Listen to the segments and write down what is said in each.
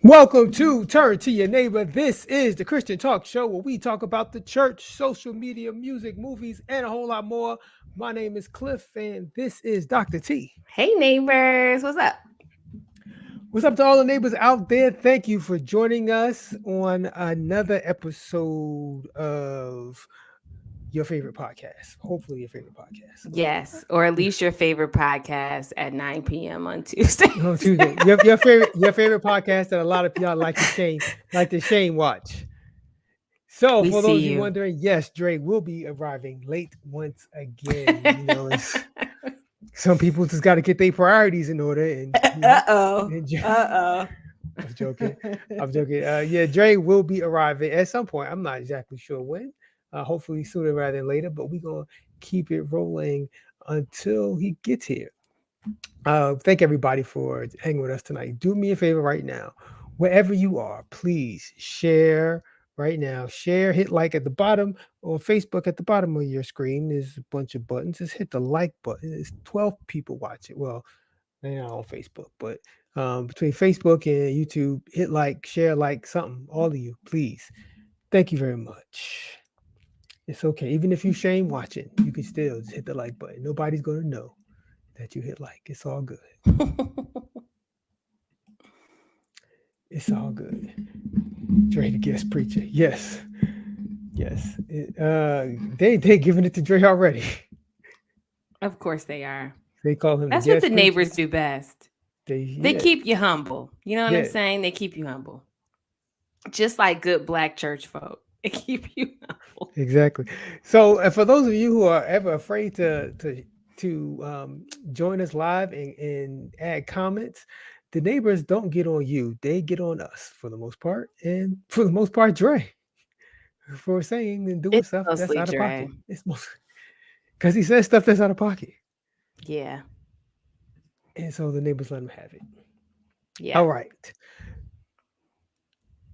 Welcome to Turn to Your Neighbor. This is the Christian Talk Show where we talk about the church, social media, music, movies, and a whole lot more. My name is Cliff, and this is Dr. T. Hey neighbors, what's up? What's up to all the neighbors out there? Thank you for joining us on another episode of your favorite podcast. Hopefully, your favorite podcast. Yes, or at least your favorite podcast at 9 p.m. on Tuesday. On Tuesday, your favorite podcast that a lot of y'all like to shame watch. So, We for see those of you you. wondering, yes, Dre will be arriving late once again. Some people just got to get their priorities in order, and Uh-oh. and Uh-oh. I'm joking. I'm joking. Yeah, Dre will be arriving at some point. I'm not exactly sure when. Hopefully sooner rather than later, but we're gonna keep it rolling until he gets here. Thank everybody for hanging with us tonight. Do me a favor right now, wherever you are, please share right now. Share, hit like at the bottom on Facebook at the bottom of your screen. There's a bunch of buttons. Just hit the like button. It's 12 people watching. Well, they're not on Facebook, but between Facebook and YouTube, hit like, share, like something. All of you, please. Thank you very much. It's okay. Even if you shame watching, you can still just hit the like button. Nobody's going to know that you hit like. It's all good. It's all good. Dre the guest preacher. Yes. Yes. They giving it to Dre already. Of course they are. They call him the That's what the guest preacher. neighbors do best. They They yeah. keep you humble. You know what I'm Yeah. saying? They keep you humble. Just like good black church folk. They keep you humble. Exactly. So for those of you who are ever afraid to join us live and add comments, the neighbors don't get on you. They get on us for the most part. And for the most part, Dre for saying and doing It's stuff that's mostly out of Dre. pocket. It's most because he says stuff that's out of pocket. Yeah. And so the neighbors let him have it. Yeah. All right.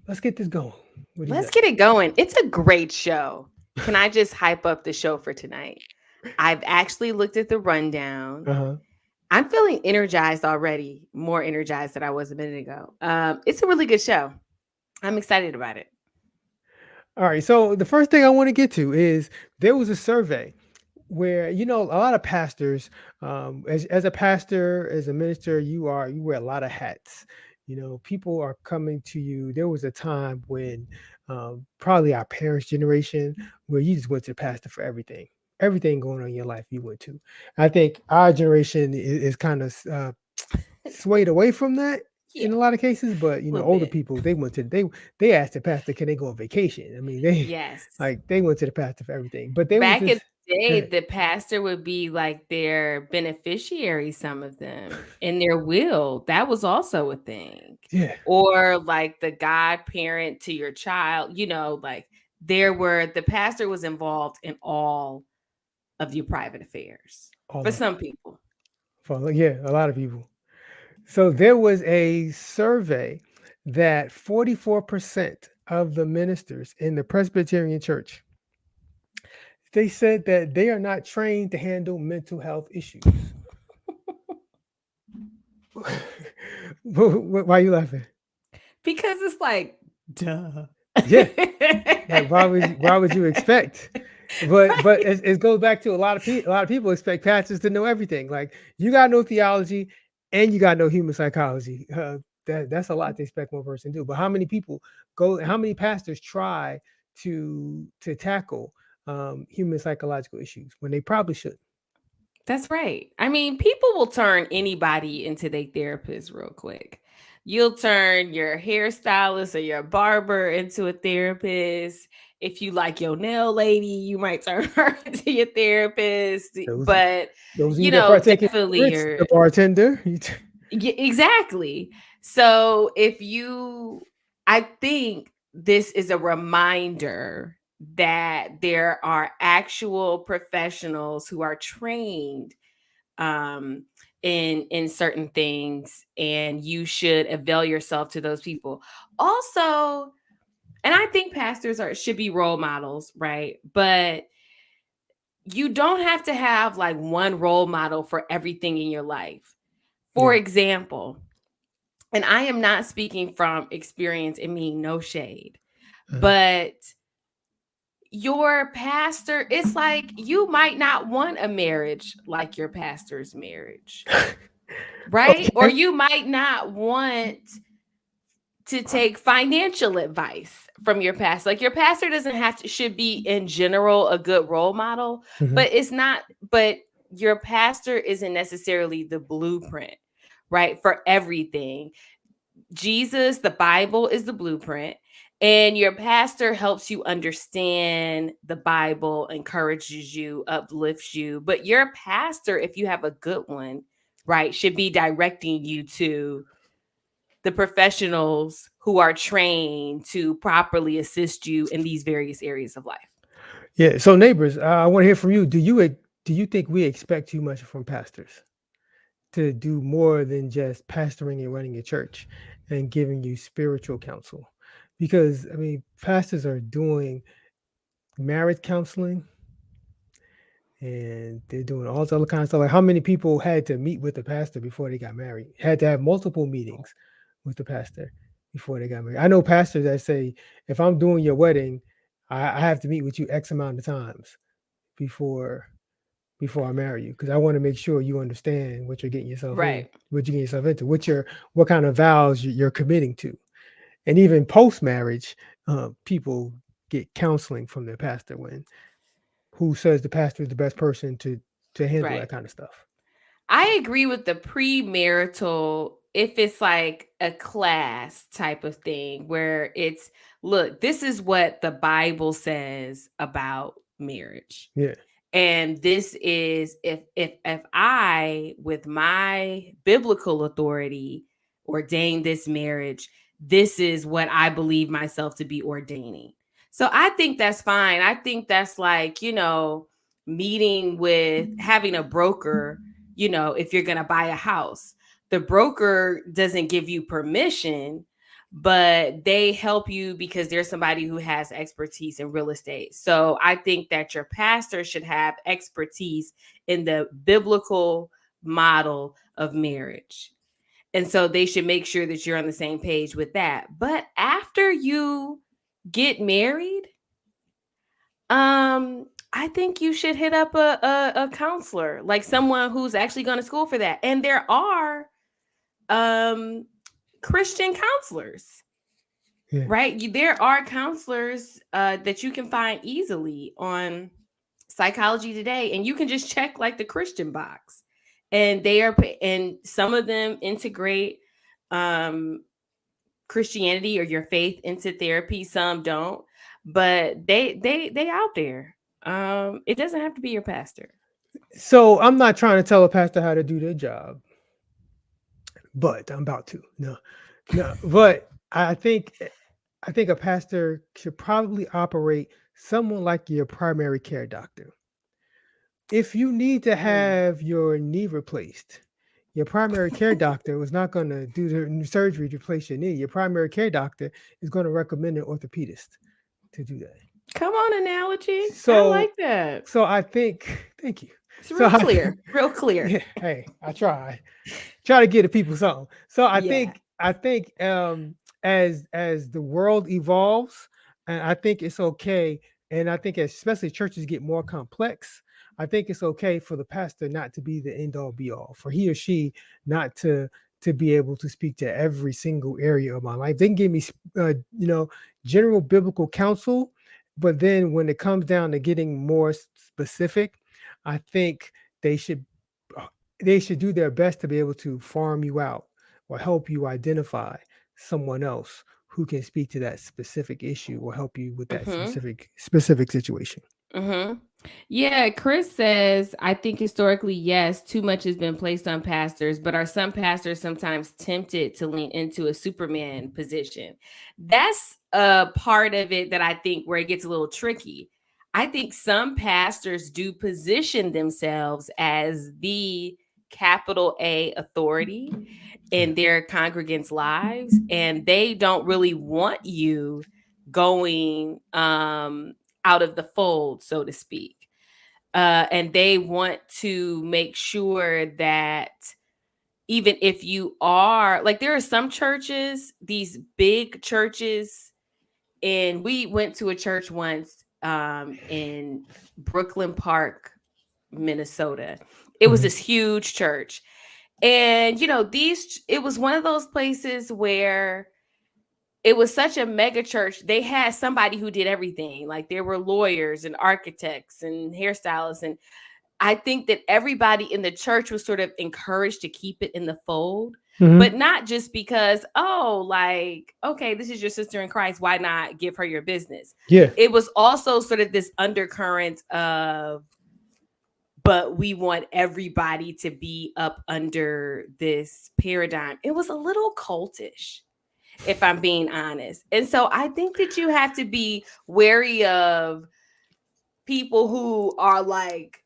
Let's get this going. What do you Let's say? get it going. It's a great show. Can I just hype up the show for tonight? I've actually looked at the rundown. Uh-huh. I'm feeling energized already, more energized than I was a minute ago. It's a really good show. I'm excited about it. All right. So the first thing I want to get to is there was a survey where a lot of pastors, as a pastor, as a minister, you wear a lot of hats. People are coming to you. There was a time when probably our parents' generation where you just went to the pastor for everything going on in your life you went to. I think our generation is kind of swayed away from that Yeah, in a lot of cases, but a little older bit. people they asked the pastor, can they go on vacation? I mean, they Yes. like they went to the pastor for everything. But there was Back in this the go day, ahead. the pastor would be like their beneficiary, some of them, in their will. That was also a thing. Yeah, Or like the godparent to your child, like the pastor was involved in all of your private affairs all for of it. some people. Yeah, a lot of people. So there was a survey that 44% of the ministers in the Presbyterian Church, they said that they are not trained to handle mental health issues. Why are you laughing? Because it's like, duh. Yeah, like why would you expect? But it goes back to a lot of people expect pastors to know everything. Like you got to know theology and you got to know human psychology. That's a lot to expect one person to do. But how many people go? How many pastors try to tackle human psychological issues when they probably should? That's right. I mean, people will turn anybody into their therapist real quick. You'll turn your hairstylist or your barber into a therapist. If you like your nail lady, you might turn her into your therapist. Those But, those of you that partake in definitely spirits, your the bartender. exactly. So I think this is a reminder that there are actual professionals who are trained um, in certain things, and you should avail yourself to those people. Also, and I think pastors should be role models, right? But you don't have to have like one role model for everything in your life. For Yeah. example, and I am not speaking from experience and mean no shade, Uh, but your pastor, it's like you might not want a marriage like your pastor's marriage, right? Or okay. you might not want to take financial advice from your pastor. Like your pastor doesn't have to, should be in general a good role model, Hmm. but it's not, but your pastor isn't necessarily the blueprint, right? For everything. Jesus, the Bible is the blueprint, and your pastor helps you understand the Bible, encourages you, uplifts you. But your pastor, if you have a good one, right, should be directing you to the professionals who are trained to properly assist you in these various areas of life. Yeah. So neighbors, I want to hear from you. Do you think we expect too much from pastors to do more than just pastoring and running a church and giving you spiritual counsel? Because I mean, pastors are doing marriage counseling and they're doing all this other kind of stuff. Like how many people had to meet with the pastor before they got married? Had to have multiple meetings with the pastor before they got married. I know pastors that say, if I'm doing your wedding, I have to meet with you X amount of times before before I marry you because I want to make sure you understand what you're getting yourself Right. what you're getting yourself into, what kind of vows you're committing to, and even post marriage, people get counseling from their pastor when who says the pastor is the best person to handle Right. that kind of stuff. I agree with the premarital if it's like a class type of thing where it's, look, this is what the Bible says about marriage. Yeah, And this is, if I with my biblical authority ordain this marriage, this is what I believe myself to be ordaining. So I think that's fine. I think that's like, meeting with having a broker, if you're going to buy a house. The broker doesn't give you permission, but they help you because there's somebody who has expertise in real estate. So I think that your pastor should have expertise in the biblical model of marriage. And so they should make sure that you're on the same page with that. But after you get married, I think you should hit up a counselor, like someone who's actually going to school for that. And there are um Christian counselors, yeah. right? There are counselors that you can find easily on Psychology Today, and you can just check like the Christian box, and and some of them integrate um, Christianity or your faith into therapy. Some don't, but they out there. It doesn't have to be your pastor. So I'm not trying to tell a pastor how to do their job, but I'm about to. No, no. But I think a pastor should probably operate someone like your primary care doctor. If you need to Mm. have your knee replaced, your primary care doctor was not going to do the surgery to replace your knee. Your primary care doctor is going to recommend an orthopedist to do that. Come on, analogy. I like So, that. so I think, thank you. It's So real I, clear, real clear. yeah, hey, I try to give the people something. So Yeah. I think as the world evolves, and I think it's okay, and I think especially churches get more complex. I think it's okay for the pastor not to be the end all be all, for he or she not to be able to speak to every single area of my life. They can give me general biblical counsel, but then when it comes down to getting more specific, I think they should uh, they should do their best to be able to farm you out or help you identify someone else who can speak to that specific issue or help you with that Mm-hmm. specific situation. Mm-hmm. Yeah, Chris says, I think historically, yes, too much has been placed on pastors, but are some pastors sometimes tempted to lean into a Superman position? That's a part of it that I think where it gets a little tricky. I think some pastors do position themselves as the capital A authority Yeah. in their congregants' lives, and they don't really want you going out of the fold, so to speak. And they want to make sure that even if you are like, there are some churches, these big churches, and we went to a church once in Brooklyn Park, Minnesota. It was Mhm. this huge church. And these it was one of those places where it was such a mega church. They had somebody who did everything. Like, there were lawyers and architects and hairstylists, and I think that everybody in the church was sort of encouraged to keep it in the fold, but Mhm. not just because, oh, like, okay, this is your sister in Christ. Why not give her your business? Yeah. It was also sort of this undercurrent of, but we want everybody to be up under this paradigm. It was a little cultish, if I'm being honest. And so I think that you have to be wary of people who are like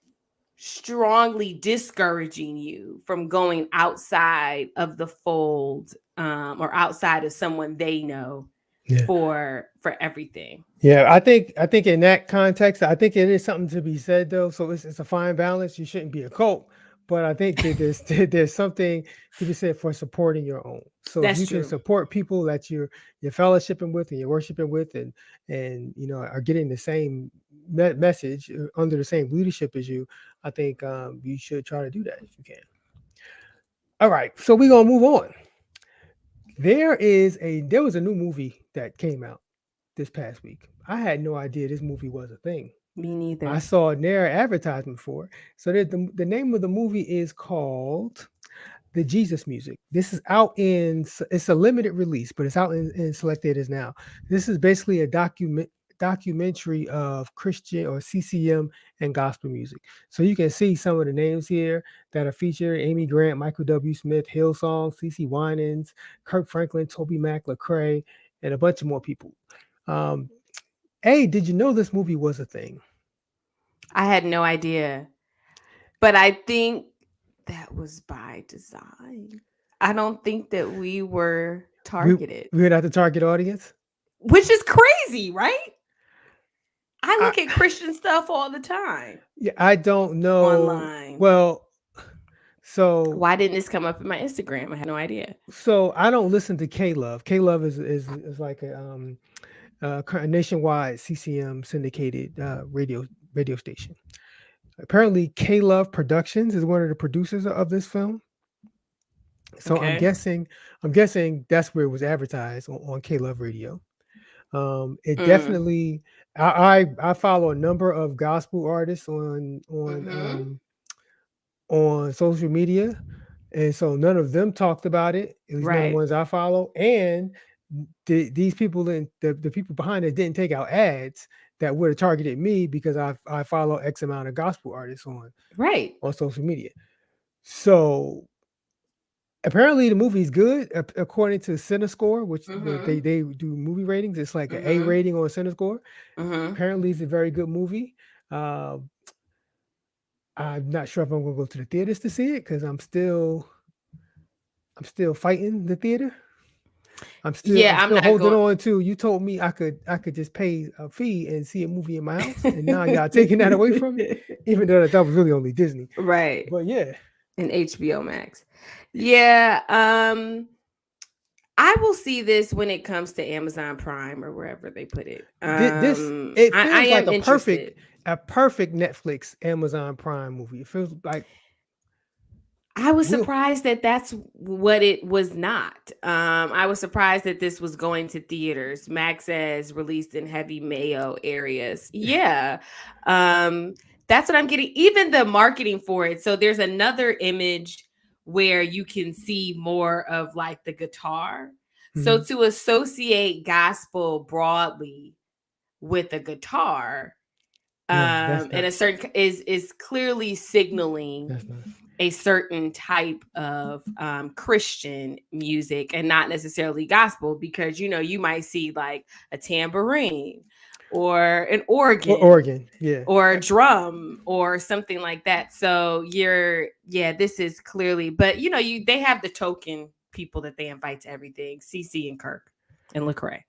strongly discouraging you from going outside of the fold, or outside of someone they know Yeah. for everything. Yeah, I think in that context, I think it is something to be said though. So it's a fine balance. You shouldn't be a cult, but I think that there's there's something to be said for supporting your own. So if That's you can true. support people that you're fellowshipping with and you're worshiping with, and are getting the same message under the same leadership as you, I think you should try to do that if you can. All right, so we're gonna move on. There was a new movie that came out this past week. I had no idea this movie was a thing. Me I neither. saw their advertisement for it. So the name of the movie is called The Jesus Music. This is out it's a limited release, but it's out in select theaters now. This is basically a documentary of Christian or CCM and gospel music. So you can see some of the names here that are featured: Amy Grant, Michael W. Smith, Hillsong, CC Winans, Kirk Franklin, Toby Mac, Lecrae, and a bunch of more people. Um, hey, did you know this movie was a thing? I had no idea, but I think that was by design. I don't think that we were We targeted, we're not the target audience. which is crazy, right? I I look at Christian stuff all the time Yeah, I don't know. online. Well, so Why didn't this come up in my Instagram? I had no idea. I don't listen to K Love. K Love is like a nationwide CCM syndicated radio station. Apparently, K Love Productions is one of the producers of this film. So Okay. I'm guessing that's where it was advertised on K Love Radio. It Mm. definitely. I follow a number of gospel artists Mm-hmm. on social media, and so none of them talked about it. At least none of the Right. ones I follow. And these people in the people behind it didn't take out ads that would have targeted me because I follow X amount of gospel artists Right. on social media. So apparently the movie's good according to CineScore, which Mm-hmm. they do movie ratings. It's like an A Mm-hmm. rating on CineScore. Mm-hmm. Apparently, it's a very good movie. Uh, I'm not sure if I'm gonna go to the theaters to see it because I'm still fighting the theater. I'm Yeah, I'm still not holding going. on to. You told me I could just pay a fee and see a movie in my house, and now y'all taking that away from me, even though that was really only Disney. Right. But yeah, And HBO Max. Yeah. I will see this when it comes to Amazon Prime or wherever they put it. this it I feels like am interested. a perfect Netflix Amazon Prime movie. It feels like I was we surprised that that's what it was not. I was surprised that this was going to theaters. Max says released in heavy mayo areas. Yeah. Um, that's what I'm getting. Even the marketing for it. So there's another image where you can see more of like the guitar. So Mhm. to associate gospel broadly with a guitar, Yeah, that's and a nuts. certain is clearly signaling That's nuts. a certain type of Christian music and not necessarily gospel, because you might see like a tambourine or an Or organ Oregon, yeah. or a drum or something like that. So yeah, this is clearly, but they have the token people that they invite to everything: CC and Kirk and Lecrae.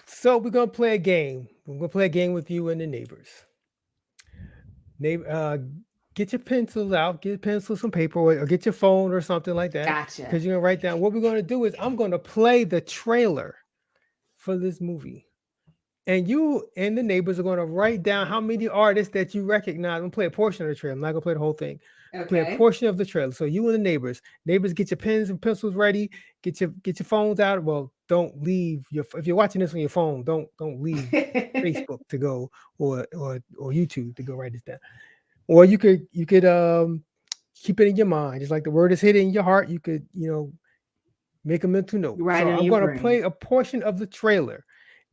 So we're gonna play a game. We're gonna play a game with you and the neighbors. Neighbor. get your pencils out, get pencils, some paper, or get your phone or something like that, Gotcha. because you're gonna write down. What we're gonna do is I'm gonna play the trailer for this movie, and you and the neighbors are gonna write down how many artists that you recognize. I'm gonna play a portion of the trailer. I'm not gonna play the whole thing. Play a Okay. portion of the trailer. So you and the neighbors, get your pens and pencils ready. Get your phones out. Well, don't leave your. If you're watching this on your phone, don't leave Facebook to go, or YouTube to go write this down. Or you could keep it in your mind, just like the word is hidden in your heart. You could make a mental note. Right So in I'm your going to brain. play a portion of the trailer,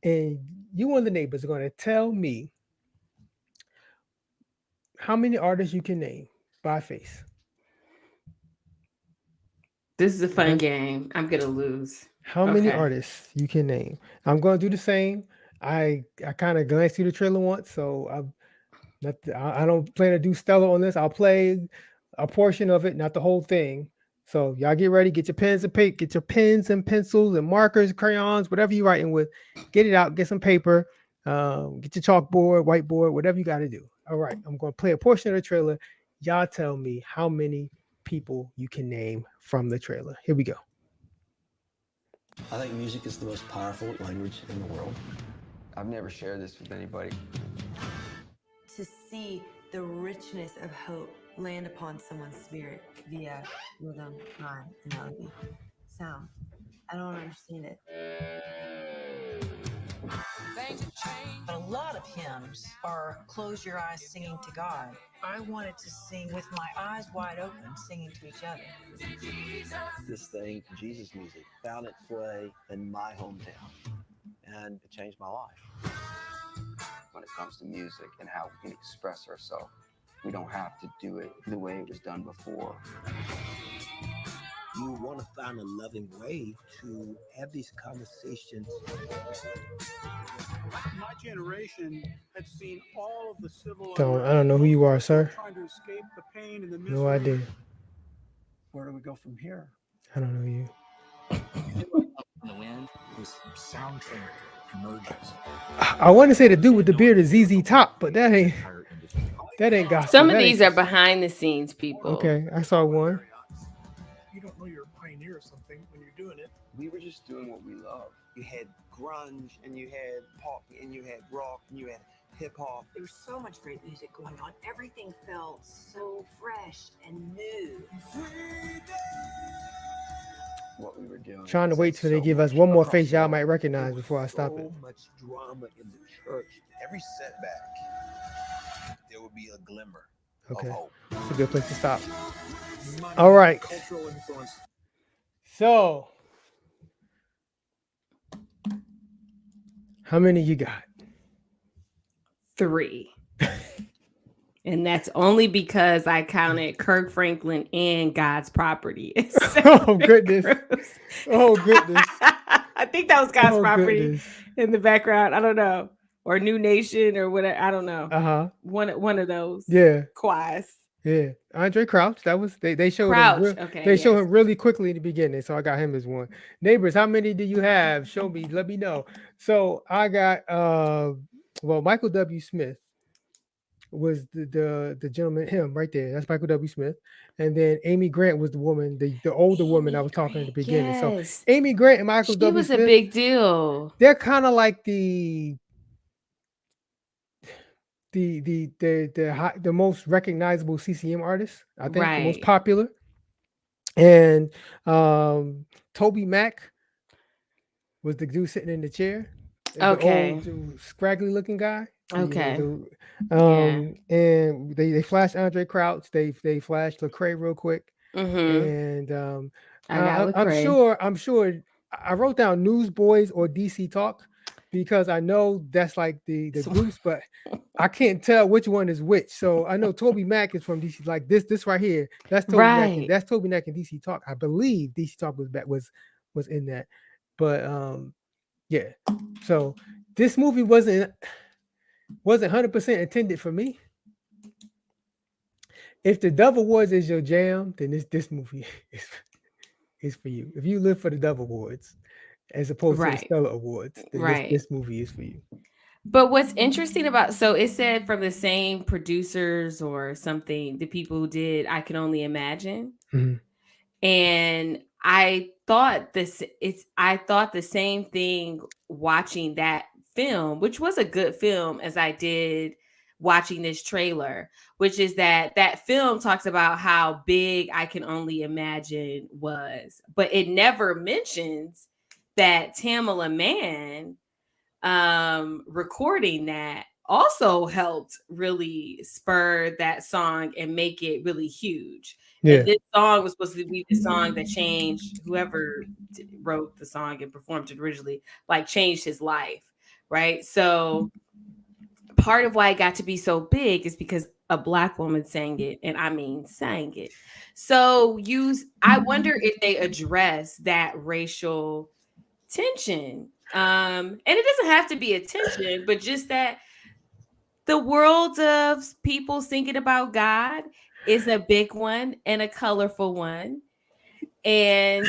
and you and the neighbors are going to tell me how many artists you can name by face. This is a fun Right? game. I'm gonna lose. How many Okay. artists you can name? I'm going to do the same. I kind of glanced through the trailer once, so I don't plan to do Stella on this. I'll play a portion of it, not the whole thing. So y'all get ready. Get your pens and paper. Get your pens and pencils and markers, crayons, whatever you're writing with. Get it out. Get some paper. Get your chalkboard, whiteboard, whatever you got to do. All right. I'm going to play a portion of the trailer. Y'all tell me how many people you can name from the trailer. Here we go. I think music is the most powerful language in the world. I've never shared this with anybody. To see the richness of hope land upon someone's spirit via rhythm, rhyme, and melody, sound. I don't understand it. But a lot of hymns are close your eyes singing to God. I wanted to sing with my eyes wide open, singing to each other. This thing, Jesus music, found its way in my hometown, and it changed my life. When it comes to music and how we can express ourselves, we don't have to do it the way it was done before. You want to find a loving way to have these conversations. My generation had seen all of the civil I don't know who you are, sir. trying to escape the pain and the misery. No idea. Where do we go from here? I don't know you. On the wind, this soundtrack emerges. I want to say the dude with the beard is ZZ Top, but that ain't gospel. Some of That these ain't are behind the scenes people. okay. I saw one. You don't know you're a pioneer of something when you're doing it. We were just doing what we love. You had grunge, and you had pop, and you had rock, and you had hip hop. There was so much great music going on. Everything felt so fresh and new. What we were doing. Trying to wait Said till they so give us much one more across face the y'all world. might There recognize was before I stop it. So much drama in the church. Every setback, there would be a glimmer Okay, of hope. it's a good place to stop. Money, All right. cultural influence. So, how many you got? 3. And that's only because I counted Kirk Franklin and God's property. Oh goodness! Oh goodness! I think that was God's Oh property goodness! in the background. I don't know. Or New Nation or whatever. I don't know. Uh-huh. One of those Yeah. choirs. Yeah. Andre Crouch. That was they showed him Crouch. Okay. they showed Yes. him really quickly in the beginning, so I got him as one. Neighbors, how many do you have? Show me. Let me know. So I got well, Michael W. Smith was the gentleman, him right there. That's Michael W. Smith. And then Amy Grant was the woman, the older woman I Amy was talking at the Grant, beginning. So yes. Amy Grant and Michael She W. was a Smith, big deal. they're kind of like the most recognizable CCM artists, I think, the most Right. popular. And Toby Mac was the dude sitting in the chair, the Okay. old scraggly looking guy. Okay. Yeah. And they flashed Andre Crouch. They flashed Lecrae real quick, Mm-hmm. and I got I'm Lecrae. sure I wrote down Newsboys or DC Talk because I know that's like the groups, but I can't tell which one is which. So I know Toby Mac is from DC. Like this right here, that's Toby Mac, and Right. that's Toby Mac and DC Talk. I believe DC Talk was in that, but yeah. So this movie wasn't 100% intended for me. If the Dove Awards is your jam, then this movie is for you. If you live for the Dove Awards as opposed to the Right. Stella Awards, then this Right. this movie is for you. But what's interesting about, so it said from the same producers or something, the people who did I Can Only Imagine. Mhm. And I thought the same thing watching that film, which was a good film, as I did watching this trailer, which is that film talks about how big I Can Only Imagine was, but it never mentions that Tamala Mann recording that also helped really spur that song and make it really huge. And Yeah. this song was supposed to be the song that changed whoever wrote the song and performed it originally, like changed his life, right? So part of why it got to be so big is because a black woman sang it, and I mean sang it. So I wonder if they address that racial tension. And it doesn't have to be a tension, but just that the world of people thinking about God is a big one and a colorful one. And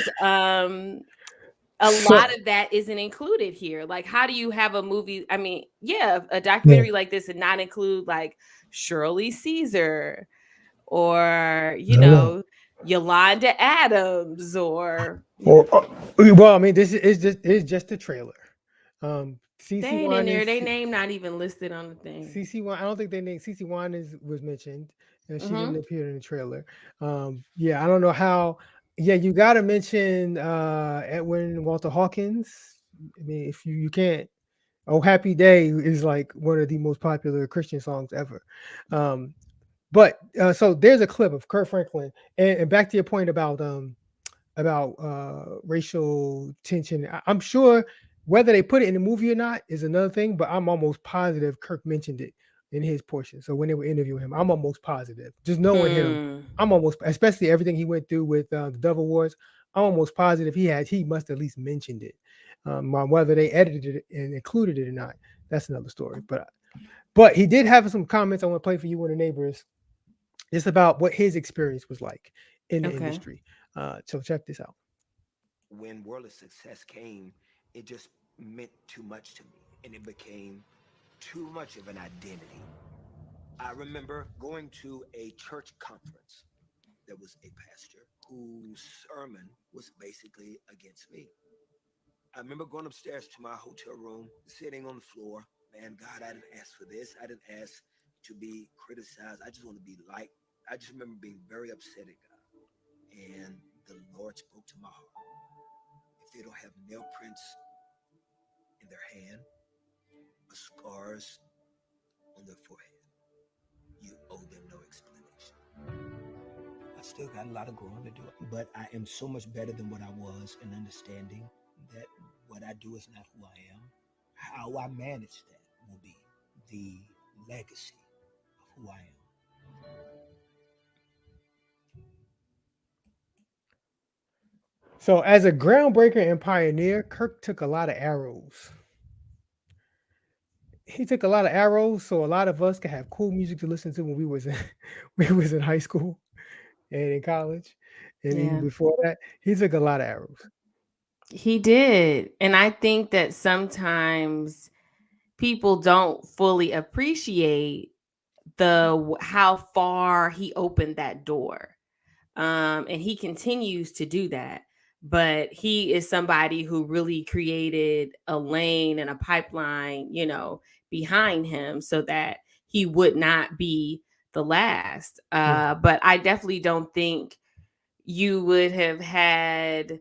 a So lot of that isn't included here. Like, how do you have a movie? I mean, yeah, a yeah. documentary like this and not include like Shirley Caesar or, No, no. Yolanda Adams or, Well, I mean, this is just a trailer. they CC ain't in One there. is They name not even listed on the thing. CC One. I don't think they named CC One is was mentioned. She didn't Hmm. appear in the trailer. Yeah, I don't know how. Yeah, you got to mention Edwin Walter Hawkins. I mean, if you can't. Oh, Happy Day is like one of the most popular Christian songs ever. Um, but so there's a clip of Kurt Franklin, and back to your point about racial tension. I'm sure whether they put it in the movie or not is another thing, but I'm almost positive Kirk mentioned it in his portion. So when they were interviewing him, I'm almost positive. Just knowing him, Hmm. I'm almost, especially everything he went through with the Dove Awards, I'm almost positive he must at least mentioned it. Whether they edited it and included it or not, that's another story. But he did have some comments I want to play for you and the neighbors. It's about what his experience was like in the Okay. industry. So check this out. When worldly success came, it just meant too much to me, and it became too much of an identity. I remember going to a church conference. There was a pastor whose sermon was basically against me. I remember going upstairs to my hotel room, sitting on the floor. Man, God, I didn't ask for this. I didn't ask to be criticized. I just want to be liked. I just remember being very upset at God. And the Lord spoke to my heart. If they don't have nail prints in their hand or scars on their forehead, you owe them no explanation. I still got a lot of growing to do, but I am so much better than what I was in understanding that what I do is not who I am. How I manage that will be the legacy of who I am. So, as a groundbreaker and pioneer, Kirk took a lot of arrows. He took a lot of arrows, so a lot of us could have cool music to listen to when we was in we was in high school and in college, and even Yeah. before that. He took a lot of arrows. He did. And I think that sometimes people don't fully appreciate how far he opened that door. And he continues to do that. But he is somebody who really created a lane and a pipeline, behind him so that he would not be the last. Yeah, But I definitely don't think you would have had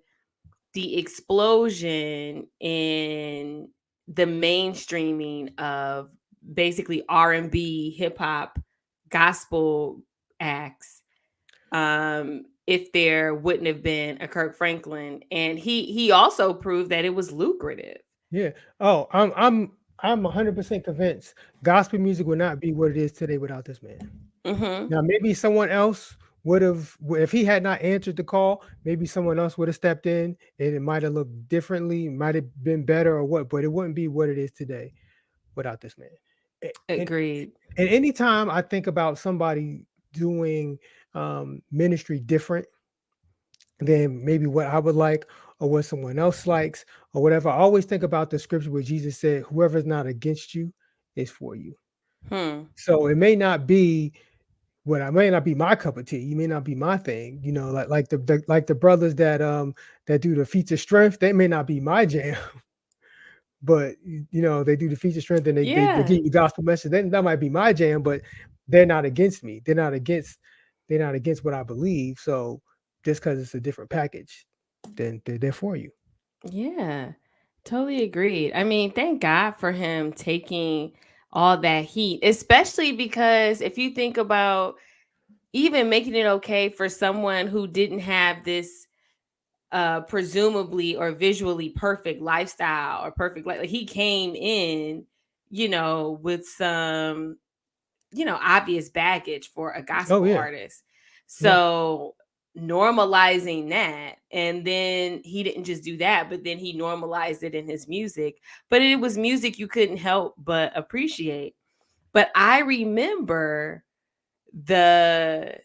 the explosion in the mainstreaming of basically R&B, hip hop, gospel acts, if there wouldn't have been a Kirk Franklin. And he also proved that it was lucrative. yeah. Oh, I'm 100% convinced gospel music would not be what it is today without this man. Hmm. Now, maybe someone else would have, if he had not answered the call, maybe someone else would have stepped in and it might have looked differently, might have been better or what, but it wouldn't be what it is today without this man. And, Agreed. and anytime I think about somebody doing ministry different than maybe what I would like or what someone else likes or whatever, I always think about the scripture where Jesus said, whoever's not against you. is for you. Hmm. So it may not be what I may not be my cup of tea. You may not be my thing. Like the brothers that do the feats of strength. They may not be my jam, but they do the feature strength and they Yeah. give you gospel message. Then that might be my jam, but they're not against me. They're not against what I believe. So just because it's a different package, then they're for you. Yeah. Totally agreed. I mean, thank God for him taking all that heat, especially because if you think about even making it okay for someone who didn't have this presumably or visually perfect lifestyle or perfect like he came in, with some obvious baggage for a Oh gospel yeah, artist. yeah, So normalizing that, and then he didn't just do that, but then he normalized it in his music. But it was music you couldn't help but appreciate. But I remember the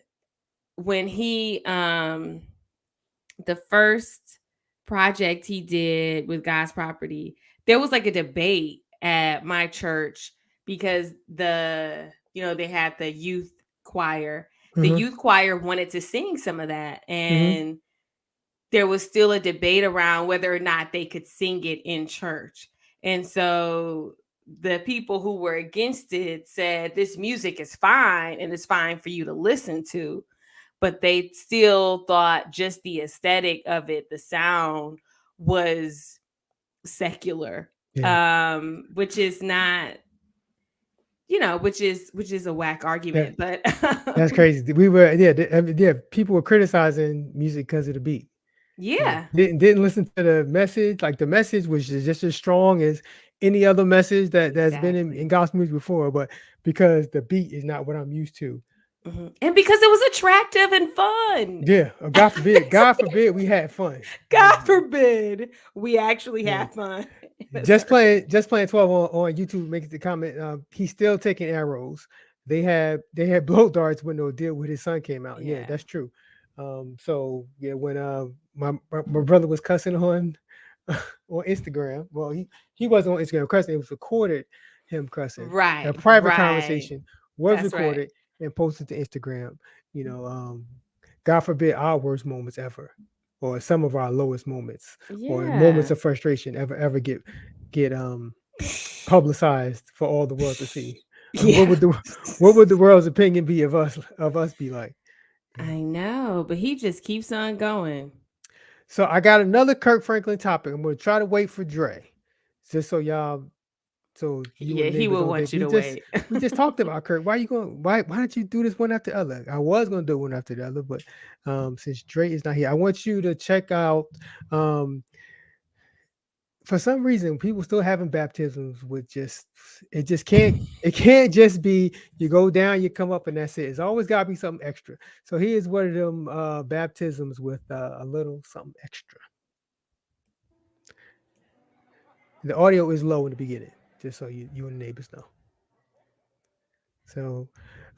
when he the first project he did with God's property, there was like a debate at my church because they had the youth choir. The mm-hmm, youth choir wanted to sing some of that, mm-hmm. and there was still a debate around whether or not they could sing it in church. And so the people who were against it said this music is fine and it's fine for you to listen to, but they still thought just the aesthetic of it, the sound was secular. Yeah, Which is not, which is a whack that argument, but that's crazy. We were yeah. People were criticizing music because of the beat. Yeah, yeah, didn't listen to the message. Like the message was just as strong as any other message that's been in exactly. gospel music before, but because the beat is not what I'm used to. Mhm. And because it was attractive and fun. Yeah, God forbid we had fun. God forbid we actually Yeah, have fun in a just service. playing 12 on YouTube makes the comment. He's still taking arrows. They had blow darts when the deal with his son came out. Yeah, Yeah. that's true. So yeah, when my brother was cussing on on Instagram. Well, he wasn't on Instagram cussing. It was recorded him cussing. A Right. private Right. conversation was That's right. recorded and posted to Instagram. You know, God forbid our worst moments ever, or some of our lowest moments, or moments Yeah. of frustration ever get publicized for all the world to see. What Yeah. would the what would the world's opinion be of us be like? Yeah. I know, but he just keeps on going. So I got another Kirk Franklin topic. I'm gonna try to wait for Dre, just so you Yeah, and the he neighbors will don't want think you we to just wait. we just talked about Kirk. Why you going? Why don't you do this one after the other? I was gonna do one after the other, but since Dre is not here, I want you to check out. Um, for some reason, people still having baptisms with just it can't just be you go down, you come up, and that's it. It's always got to be something extra. So here's one of them baptisms with a little something extra. The audio is low in the beginning, just so you and the neighbors know. So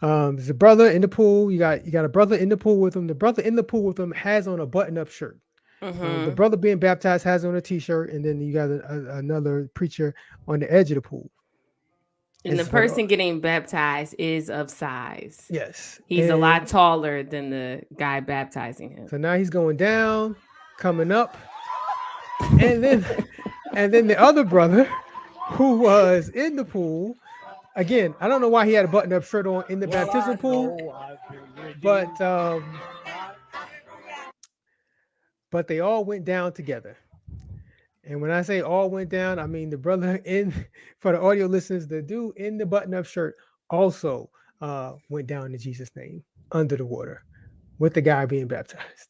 there's a brother in the pool. You got a brother in the pool with him. The brother in the pool with him has on a button-up shirt. The Mm-hmm. brother being baptized has on a t-shirt, and then you got another preacher on the edge of the pool. And This the is for the person getting baptized is of size. yes, He's a lot and taller than the guy baptizing him. so now he's going down, coming up, and then the other brother who was in the pool again. I don't know why he had a button-up shirt on in the baptismal pool, but they all went down together. And when I say all went down, I mean the brother in for the audio listeners, the dude in the button-up shirt also went down in Jesus' name under the water with the guy being baptized.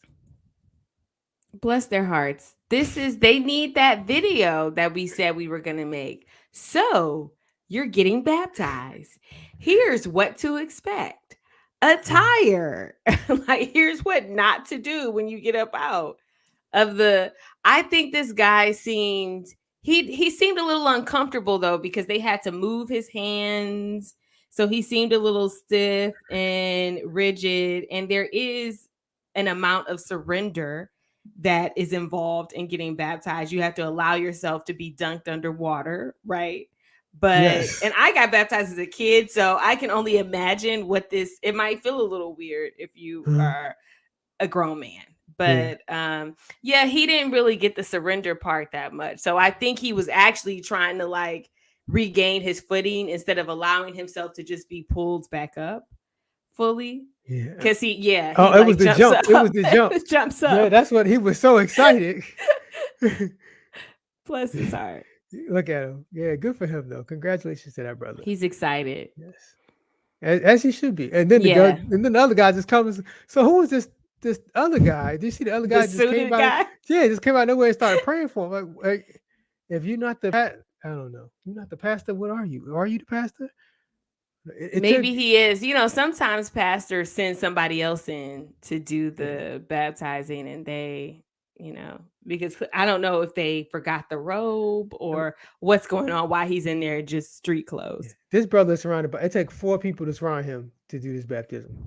Bless their hearts. They need that video that we said we were going to make. So you're getting baptized. Here's what to expect: attire. Like, here's what not to do when you get up out of the. I think this guy seemed he seemed a little uncomfortable though, because they had to move his hands, so he seemed a little stiff and rigid, and there is an amount of surrender that is involved in getting baptized. You have to allow yourself to be dunked underwater, right? But Yes. and I got baptized as a kid, so I can only imagine what this it might feel a little weird if you Mhm. are a grown man. Yeah. But yeah, he didn't really get the surrender part that much. So I think he was actually trying to like regain his footing instead of allowing himself to just be pulled back up fully. Yeah. Cause he Oh, it was like the jumps jump. It was up, the jump. jumps Yeah, up. that's what he was so excited. Bless his heart. Look at him. Yeah, good for him though. Congratulations to that brother. He's excited. Yes, as he should be. And then Yeah. the other guy just comes. So who is this other guy? Did you see the other The guy just came suited out? guy. Yeah, just came out of nowhere and started praying for him. Like, if you're not I don't know. You're not the pastor. What are you? Are you the pastor? It took. Maybe he is. You know, sometimes pastors send somebody else in to do Yeah. the baptizing and because I don't know if they forgot the robe or what's going on, why he's in there just street Yeah. clothes. This brother is surrounded by. It took 4 people to surround him to do this baptism.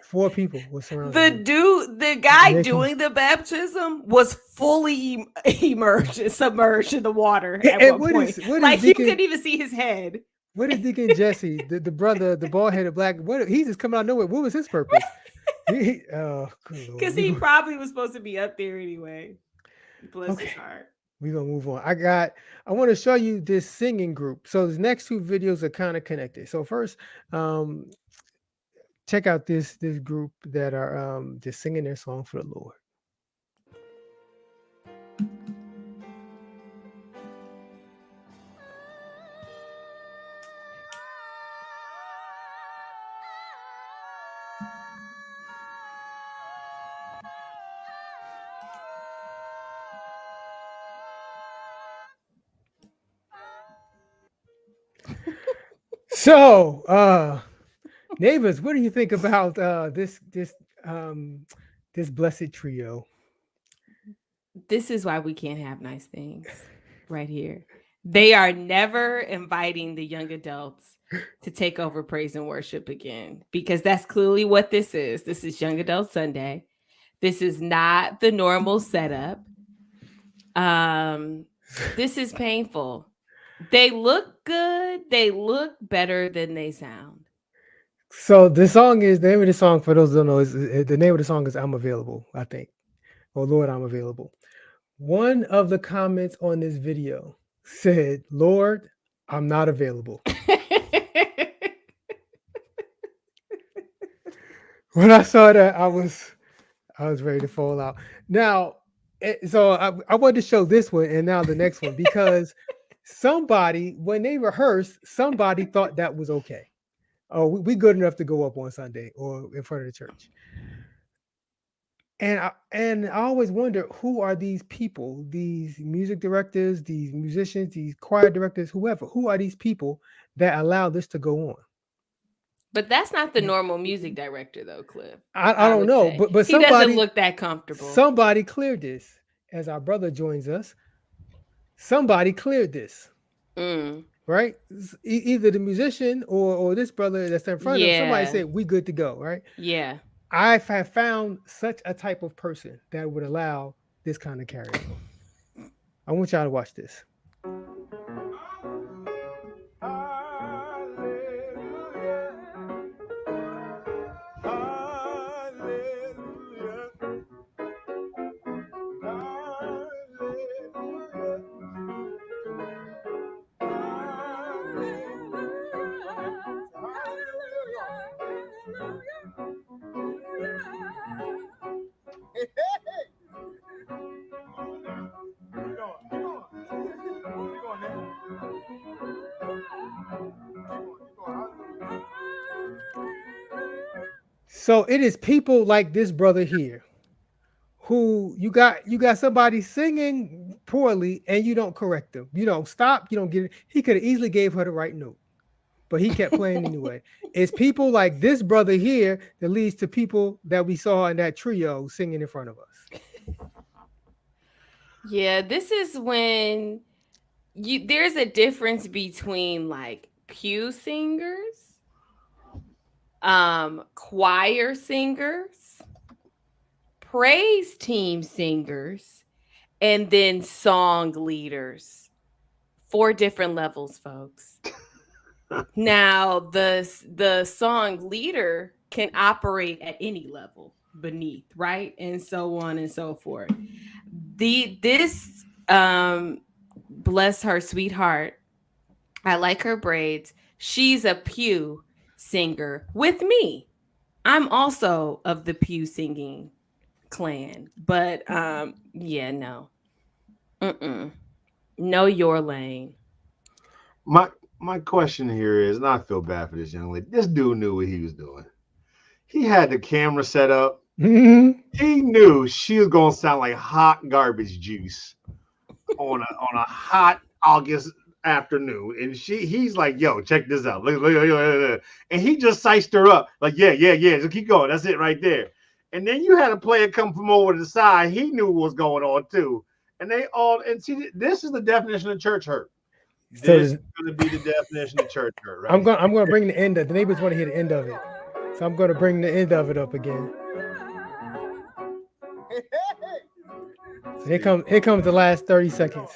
4 people were surrounding him. The guy Making. doing the baptism was fully immersed, submerged in the water at And one point. what is Like you Deacon? couldn't even see his head. What is Deacon Jesse, the brother, the bald headed black? What he just coming out of nowhere? What was his purpose? Oh, good lord. Because We he go, probably was supposed to be up there anyway. Bless okay, his heart. we gonna move on. I want to show you this singing group. So the next 2 videos are kind of connected. So first, um, check out this group that are just singing their song for the Lord. So, neighbors, what do you think about um this blessed trio? This is why we can't have nice things right here. They are never inviting the young adults to take over praise and worship again because that's clearly what this is. This is Young Adult Sunday. This is not the normal setup. Um this is painful. They look good. They look better than they sound. So the name of the song for those who don't know is the name of the song is "I'm Available." I think, "Oh Lord, I'm Available." One of the comments on this video said, "Lord, I'm not available." When I saw that, I was ready to fall out. Now, so I wanted to show this one and now the next one because somebody, when they rehearsed, somebody thought that was okay. Oh, we good enough to go up on Sunday or in front of the church. And I always wonder who are these people, these music directors, these musicians, these choir directors, whoever. Who are these people that allow this to go on? But that's not the normal music director though, Cliff. I I don't would know, say. but He doesn't look that comfortable. somebody cleared this. As our brother joins us, somebody cleared this, Mm, right? Either the musician or this brother that's in front of him. Somebody yeah. said we good to go, right? Yeah. I have found such a type of person that would allow this kind of carry on. I want y'all to watch this. So it is people like this brother here who you got somebody singing poorly and you don't correct them. You don't stop, you don't get it. He could have easily gave her the right note, but he kept playing anyway. It's people like this brother here that leads to people that we saw in that trio singing in front of us. Yeah, this is when there's a difference between like pew singers, choir singers, praise team singers, and then song leaders 4 different levels, folks. Now, the song leader can operate at any level beneath, right? And so on and so forth. This bless her sweetheart. I like her braids. She's a pew singer with me. I'm also of the pew singing clan, but yeah, no. Mm-mm. Know your lane. My my question here is, and I feel bad for this young lady. This dude knew what he was doing. He had the camera set up. Mhm. He knew she was gonna sound like hot garbage juice on a hot August afternoon, and he's like, "Yo, check this out, look," and he just sized her up, like, "Yeah, yeah, yeah, just keep going. That's it right there." And then you had a player come from over to the side. He knew what was going on too, and they all and see. This is the definition of church hurt. So This is going to be the definition of church hurt, right? I'm gonna bring the end of the neighbors want to hear the end of it. So I'm gonna bring the end of it up again. So here comes the last 30 seconds.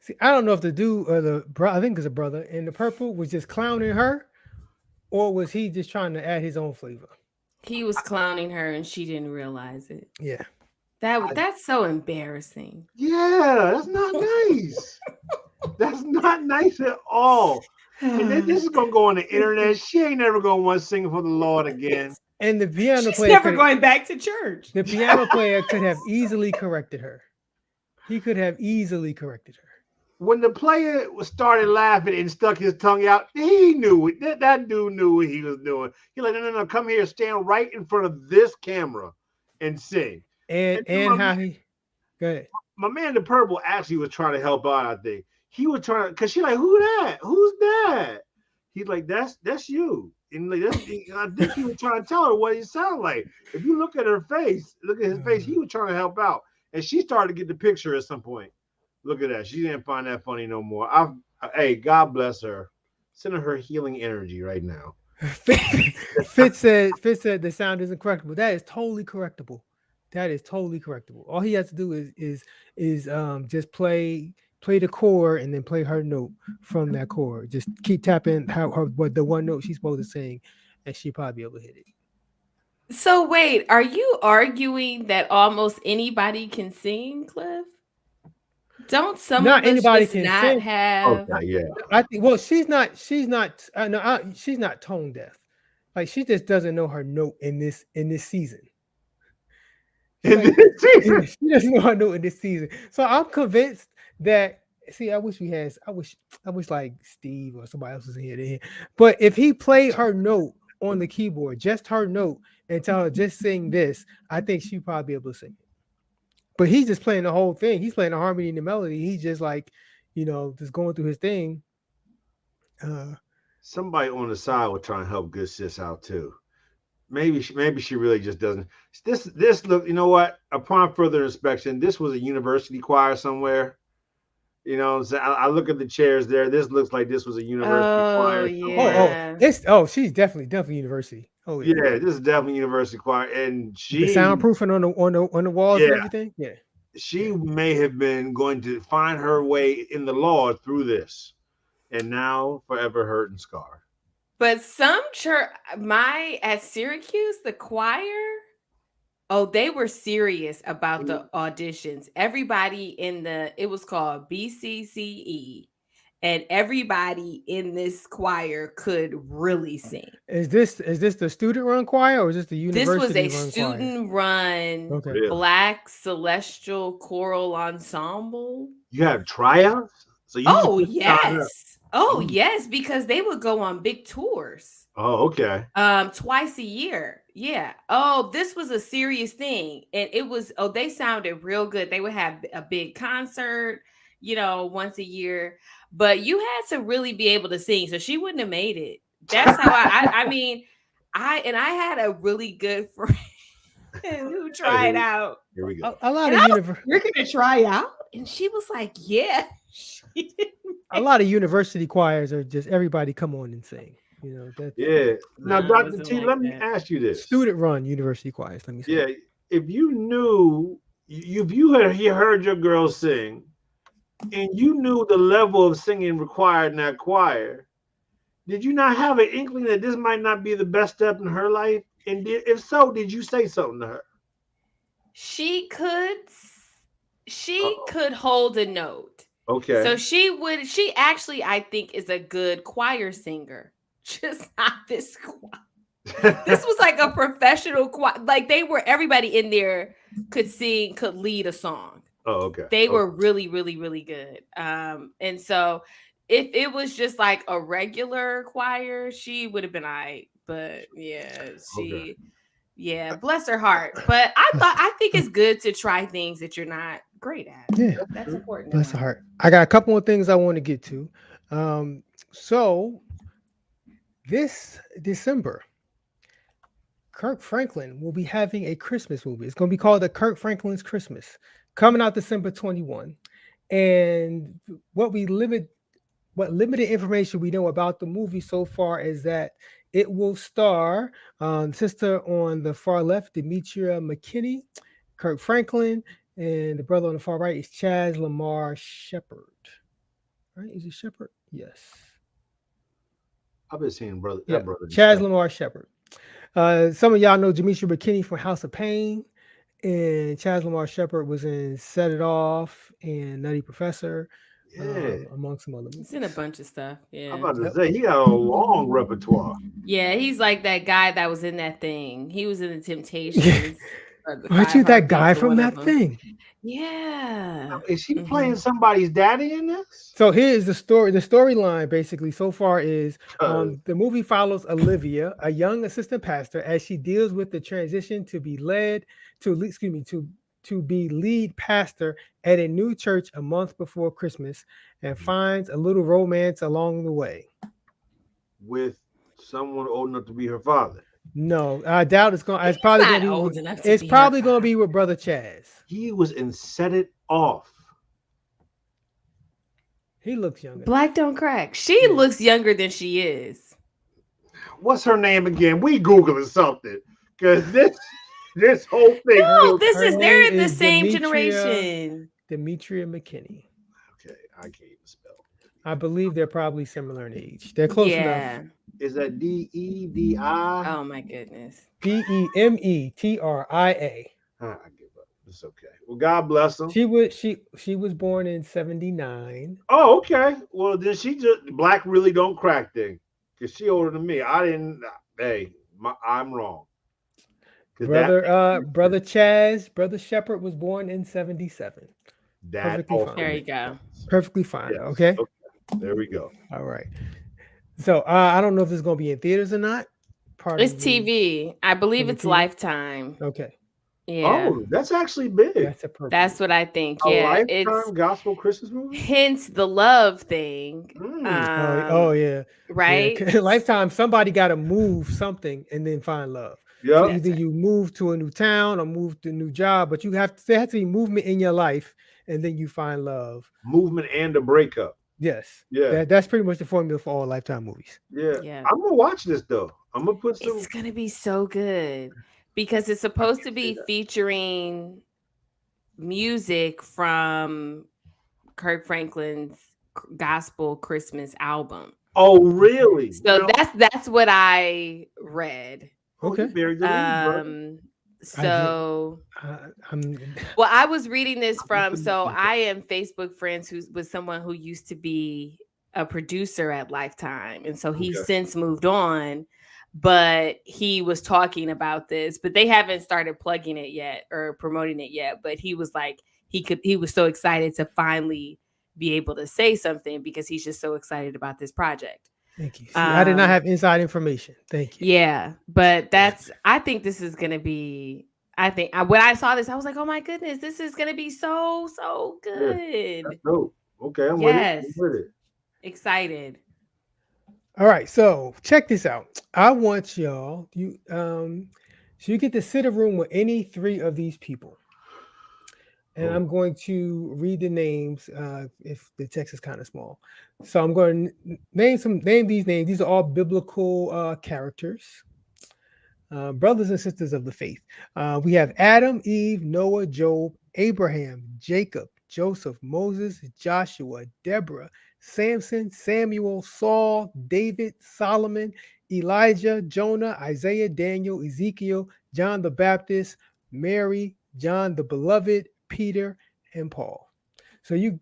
See, I don't know if the dude or the bro, I think it's a brother in the purple was just clowning her, or was he just trying to add his own flavor? He was clowning her and she didn't realize it. Yeah. That's so embarrassing. Yeah, that's not nice. That's not nice at all. And then this is gonna go on the internet. She ain't never gonna want to sing for the Lord again. And the piano She's player never could going back to church. the piano player could have easily corrected her. He could have easily corrected her. When the player started laughing and stuck his tongue out, he knew it. That dude knew what he was doing. He like, no, come here, stand right in front of this camera and sing. And then And how he go ahead. my man, the purple, actually was trying to help out. I think he was trying because she like, who that? Who's that? He's like, that's you. And like, I think he was trying to tell her what he sounded like. If you look at her face, look at his face, he was trying to help out. And she started to get the picture at some point. Look at that. She didn't find that funny no more. Hey, God bless her. Send her healing energy right now. Fitz said the sound isn't correctable. That is totally correctable. That is totally correctable. All he has to do is just play the chord and then play her note from that chord. Just keep tapping what the one note she's supposed to sing, and she probably be able to hit it. So wait, are you arguing that almost anybody can sing, Cliff? Don't some Not of us anybody just can not sing. have Okay, yeah. I think. Well, she's not. No, she's not tone deaf. Like she just doesn't know her note in this season. She In like this season, she doesn't know her note in this season. So I'm convinced that. See, I wish we had. I wish like Steve or somebody else was in here to hear. But if he played her note on the keyboard, just her note, and tell her just sing this, I think she'd probably be able to sing it. But he's just playing the whole thing. He's playing the harmony and the melody. He's just like, just going through his thing. Uh, somebody on the side will try and help good sis out too. Maybe she really just doesn't. This look. You know what? Upon further inspection, this was a university choir somewhere. So I look at the chairs there. This looks like this was a university Oh choir somewhere. yeah. she's definitely university. Oh yeah. Yeah, this is definitely university choir, and The soundproofing on the walls yeah, and everything. Yeah. she Yeah. may have been going to find her way in the Lord through this, and now forever hurt and scarred. But some church my at Syracuse, the choir, oh, they were serious about the auditions. Everybody it was called BCCE, and everybody in this choir could really sing. Is this the student run choir or is this the This was university a run choir? student run Okay. Really, Black Celestial Choral Ensemble. you have tryouts, so you just Oh, sign up. yes. Oh, Mm. yes, because they would go on big tours. Oh, okay. Twice a year. Yeah. Oh, this was a serious thing. And they sounded real good. They would have a big concert. once a year. But you had to really be able to sing, so she wouldn't have made it. That's how I mean, I had a really good friend who Hey, tried out, here we go. A lot and of I was like, "You're gonna try out?" And she was like, "Yeah." She didn't a lot of university choirs are just everybody come on and sing. That's Yeah. Now, Nah, it Dr. wasn't T, like let me that. ask you this. student run university choirs. Let me say. Yeah, if you knew, if you had heard your girl sing, and you knew the level of singing required in that choir, did you not have an inkling that this might not be the best step in her life? And if so, did you say something to her? She could she Uh-oh. could hold a note. Okay. So she actually I think is a good choir singer. Just not this choir. This was like a professional choir. Like everybody in there could sing, could lead a song. Oh, okay. They Okay. were really, really, really good. And so if it was just like a regular choir, she would have been all right. But yeah, Okay. yeah, bless her heart. But I think it's good to try things that you're not great at. Yeah, That's important in bless her life. heart. I got a couple more things I want to get to. So this December, Kirk Franklin will be having a Christmas movie. It's going to be called The Kirk Franklin's Christmas, coming out December 21. And what we limit what limited information we know about the movie so far is that it will star sister on the far left, Demetria McKinney, Kirk Franklin, and the brother on the far right is Chaz Lamar Shepard. Right? Is it Shepard? Yes. I've been seeing brother Yeah. that brother Chaz stuff. Lamar Shepard. Some of y'all know Demetria McKinney from House of Pain, and Chaz Lamar Shepard was in Set It Off and Nutty Professor, Yeah. among some other It's in a movies. bunch of stuff. I'm Yeah. about to Yep. say he got a long repertoire. Yeah, he's like that guy that was in that thing. He was in the Temptations, or the Aren't Five you that Heartbeats, guy or from one of that them. thing? Yeah. Is he Hmm. playing somebody's daddy in this? So here's the story. The storyline basically so far is Cause the movie follows Olivia, a young assistant pastor, as she deals with the transition to be led to excuse me to be lead pastor at a new church a month before Christmas, and finds a little romance along the way. with someone old enough to be her father. No, I doubt it's going. It's He's probably going not to be. old enough to It's be her probably going to father. be with brother Chaz. He was in Set It Off. He looks younger. Black don't crack. She Yeah. looks younger than she is. What's her name again? We googling something because this whole thing No, looks Her name they're in the is same Demetria generation. McKinney. okay. I can't even spell. I believe they're probably similar in age. They're close enough. Yeah. Is that DEDI? Oh my goodness. Demetria. I give up. It's okay. Well, God bless him. She was born in 79. Oh, okay. Well, then she just black really don't crack thing because she older than me. I didn't. Hey, I'm wrong. Because that Brother Shepherd was born in 77. that Perfectly also fine. There you makes go. sense. Perfectly fine. Yes. Okay. Okay. There we go. All right. So I don't know if this is going to be in theaters or not. It's Probably TV. I believe on it's TV. Lifetime. Okay. Yeah. Oh, that's actually big. That's appropriate. That's what I think. A Yeah. It's lifetime gospel Christmas movie. hence the love thing. Mm. Oh yeah. Yeah. Right? Lifetime, somebody got to move something and then find love. So Yep. That's either right. you move to a new town or move to a new job, but there has to be movement in your life, and then you find love. Movement and a breakup. Yes, Yeah. that's pretty much the formula for all Lifetime movies. Yeah. Yeah. I'm gonna watch this though. I'm gonna put some. It's gonna be so good because it's I supposed to can say be that. featuring music from Kirk Franklin's gospel Christmas album. Oh, Okay. really? So that's what I read. Oh, you Okay. buried the lead, brother. Um I did. so I'm. well, I was reading this from, so Okay. I am Facebook friends who's with someone who used to be a producer at Lifetime. And so he's Okay. since moved on, but he was talking about this, but they haven't started plugging it yet or promoting it yet. But he was like, he was so excited to finally be able to say something because he's just so excited about this project. Thank you. See, I did not Um, have inside information. Thank you. yeah, but I think this is gonna be. When I saw this, I was like, oh my goodness, this is gonna be so Yeah, good. that's dope. Okay, I'm with it. Yes. I'm with it. Excited. All right, so check this out. I want y'all so you get to sit a room with any three of these people, and Oh, I'm going to read the names. If the text is kind of small, so I'm going to name these names. These are all biblical characters, brothers and sisters of the faith. We have Adam, Eve, Noah, Job, Abraham, Jacob, Joseph, Moses, Joshua, Deborah, Samson, Samuel, Saul, David, Solomon, Elijah, Jonah, Isaiah, Daniel, Ezekiel, John the Baptist, Mary, John the Beloved, Peter, and Paul. So you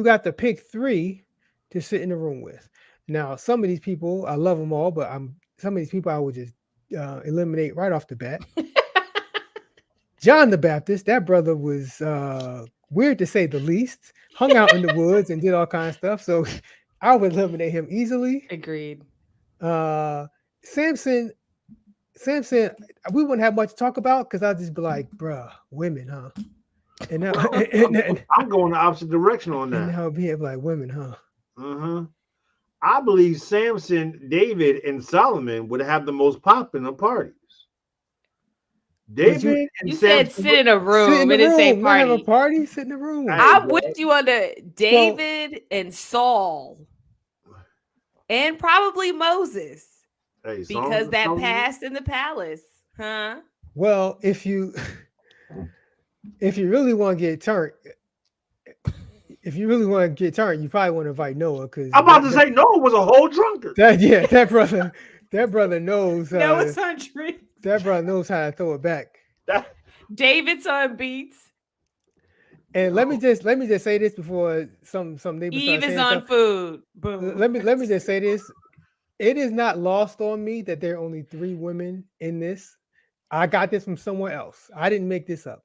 got to pick three to sit in the room with. Now, some of these people, I love them all, but some of these people I would just eliminate right off the bat. John the Baptist, that brother was weird to say the least. Hung out in the woods and did all kinds of stuff. So I would eliminate him easily. Agreed. Uh, Samson, Samson, we wouldn't have much to talk about because I'd just be like, bruh, women, huh? And now, well, I'm going the opposite direction on and that. now be like, women, huh? Uh-huh. I believe Samson, David, and Solomon would have the most popular parties. But you David and You said Samson. sit in a sit in room. the It didn't say room, not have a party. party, sit in the room. Hey, I'm bro. with you on the So, David and Saul and probably Moses Hey, because Solomon, that Solomon. passed in the palace. Huh? well, if you really want to get turned, if you really want to get turned, you probably want to invite Noah because I'm about to say Noah was a whole drunkard. yeah, that brother knows Noah's on drinks. that brother knows how to throw it back. That, David's on beats. And yo, let me just say this before some neighbors Eve start is saying on stuff. food. Boom. Let me just say this. It is not lost on me that there are only three women in this. I got this from somewhere else. I didn't make this up.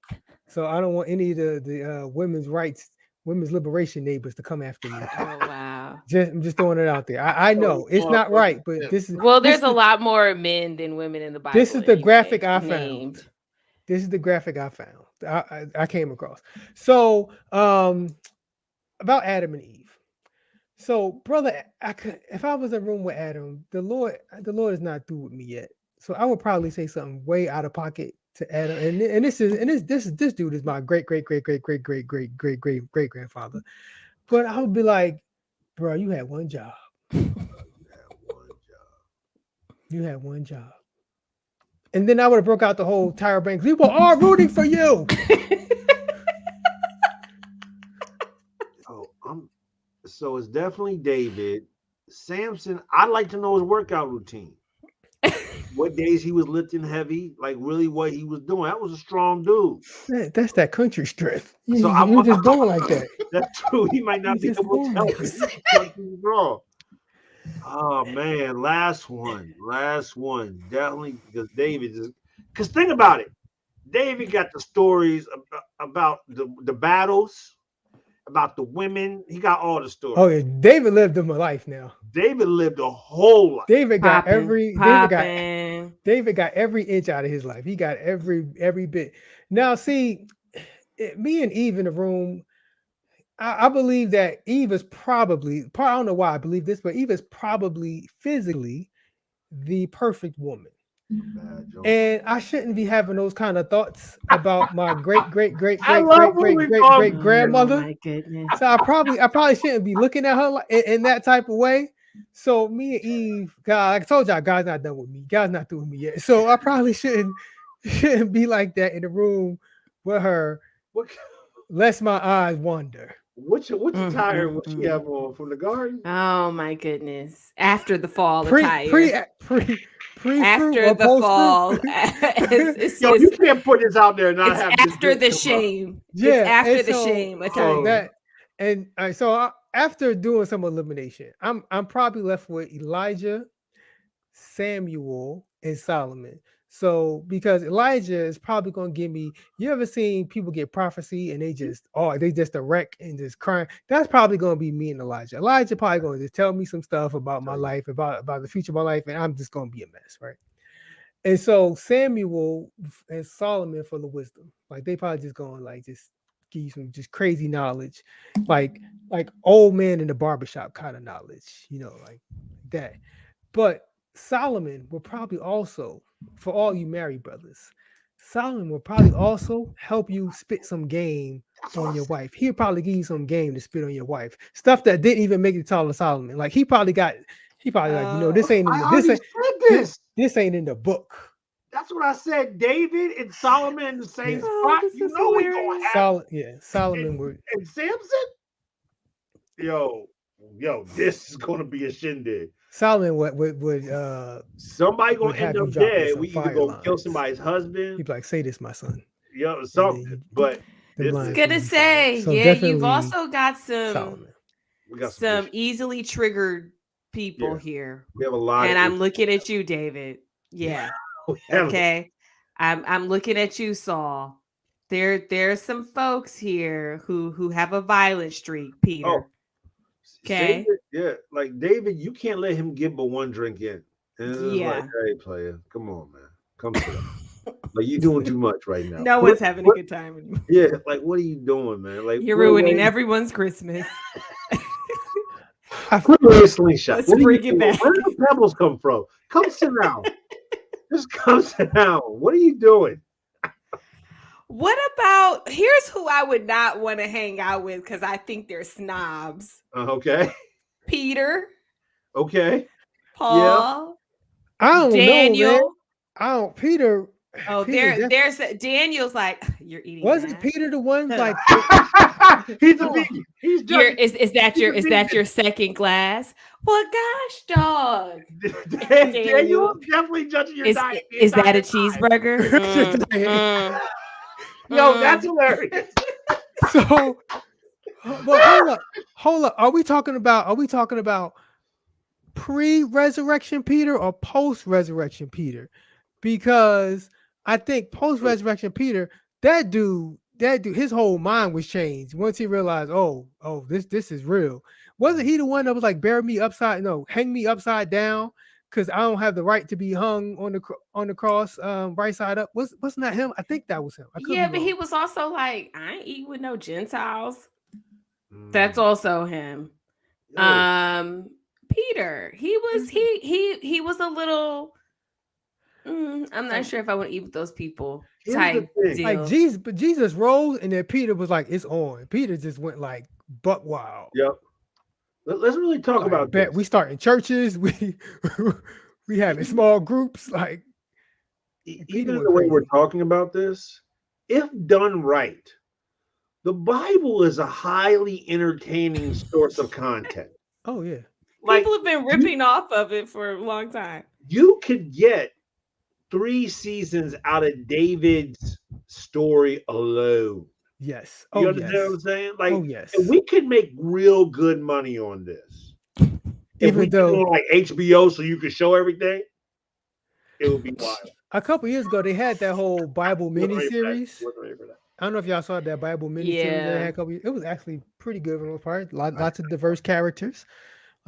So I don't want any of the women's rights, women's liberation neighbors to come after me. Oh wow. I'm just throwing it out there. I yo, know this it's not motherfucker right, but said, Well, there's a lot more men than women in the this Bible is the graphic anyway. I found. Named. This is the graphic I found. I came across. So about Adam and Eve. So, brother, I could if I was in a room with Adam, the Lord is not through with me yet. So I would probably say something way out of pocket to Adam. And this dude is my great grandfather. But I would be like, bro, you had one job. You had one job. And then I would have broke out the whole Tyra Banks. People are rooting for you. oh, so it's definitely David. Samson, I'd like to know his workout routine. What days he was lifting heavy, like really what he was doing. That was a strong dude. Man, that's that country strength. So I You're want just born like that. that's true. He might You're not be just able to born tell like you. that. He's country strong. Oh man, last one, definitely because David is. Because think about it, David got the stories about the battles, about the women. He got all the Oh stories. yeah, David lived him a life now. David lived a whole life. David got Popping. every Popping. David got every inch out of his life. He got every bit. Now, see, me and Eve in the room. I believe that Eve is probably. I don't know why I believe this, but Eve is probably physically the perfect woman. Bad joke. And I shouldn't be having those kind of thoughts about my I love when we call. great Oh grandmother. my goodness. So I probably shouldn't be looking at her in that type of way. So me and Eve, God, like I told y'all, God's not done with me. God's not through with me yet. So I probably shouldn't be like that in the room with her, What lest my eyes wander. what Mm, attire mm, would she mm. have on from the garden? Oh my goodness. After the fall Pre pre attire. pre pre fruit After or the post fruit. fall. Yo, you can't put this out there and not It's have this after joke the come up. shame. It's Yeah, and after the shame so attire. that and after doing some elimination, I'm probably left with Elijah, Samuel, and Solomon. So because Elijah is probably gonna give me, you ever seen people get prophecy and they just a wreck and just crying? That's probably gonna be me and Elijah. Elijah probably gonna just tell me some stuff about my Tell you. life, about the future of my life, and I'm just gonna be a mess, right? And so Samuel and Solomon for the wisdom. Like they probably just going like just give you some just crazy knowledge. Like like old man in the barbershop kind of knowledge, like that. But Solomon will probably also, for all you married brothers, Solomon will probably also help you spit some game That's what on I your said. wife. He'll probably give you some game to spit on your wife. Stuff that didn't even make it to of Solomon. Like he probably like, Oh. this ain't in I the already said this, this. this ain't in the book. That's what I said. David and Solomon in the same Yeah. Oh, spot. this You is know we gonna hilarious. have Solomon and, would and Samson. Yo, this is gonna be a shindig. Solomon would Somebody gonna would end have you up dropping dead. some We either fire gonna kill lines. somebody's husband, He'd be like, say this, my son. And then something. you But them this I was is lines would gonna be fire. say, So yeah, you've definitely also got some Solomon. we got some some issues. easily triggered Yeah, people here. we have a lot of And I'm issues. looking at you, David. Yeah. We have, Okay. I'm looking at you, Saul. There's some folks here who have a violent streak, oh, Peter. save Okay. it. Yeah, like David, you can't let him get but one drink in. And it's like, Yeah. hey, player, come on, man, come sit down. Like you doing too much right now. No one's having a good time anymore. Yeah, like what are you doing, man? Like You're put ruining away, everyone's Christmas. I, put away a slingshot. Let's What are you bring it doing? back. Where did the pebbles come from? Come sit down. Just come sit down. What are you doing? What about here's who I would not want to hang out with because I think they're snobs. Okay, Peter, okay, yeah. Paul, I don't know, man. Daniel. I don't Peter. Oh, Peter there's Daniel's like, you're eating wasn't that. Peter the one Huh. like He's a Oh, vegan. He's you're judging. He's a is that vegan. your second glass? Well, gosh, dog. Daniel Daniel, definitely judging your diet the is that a entire time. cheeseburger? Yo, that's Mm. hilarious. so but hold up. Are we talking about pre-resurrection Peter or post-resurrection Peter? Because I think post-resurrection Peter, that dude, his whole mind was changed once he realized, this is real. Wasn't he the one that was like, bury me upside, no, hang me upside down, because I don't have the right to be hung on the cross, right side up? Wasn't that him? I think that was him. I could Yeah, be but he wrong. was also like, I ain't eat with no Gentiles. That's Mm, also him. yo, Peter, he was a little. I'm not Like sure if I want to eat with those people here's the type thing. like deal. Jesus, but Jesus rose, and then Peter was like, it's on. Peter just went like buck wild. Yep. Let's really talk Like, about bet this. we starting churches, we having E- small groups. Like Peter Even in went the way we're crazy. talking about this, if done right, the Bible is a highly entertaining source of content. Oh yeah. Like People have been you, ripping off of it for a long time. you could get 3 seasons out of David's story alone. Yes. You Oh understand what yes. I'm saying? Oh Like, and yes. we could make real good money on this. If we Even did it though on like HBO so you could show everything, it would be wild. a couple years ago they had that whole Bible You wasn't mini ready for that. series. You wasn't ready for that. I don't know if y'all saw that Bible mini series that they had Yeah. a couple years. It was actually pretty good for the most part. I, Lots of diverse characters,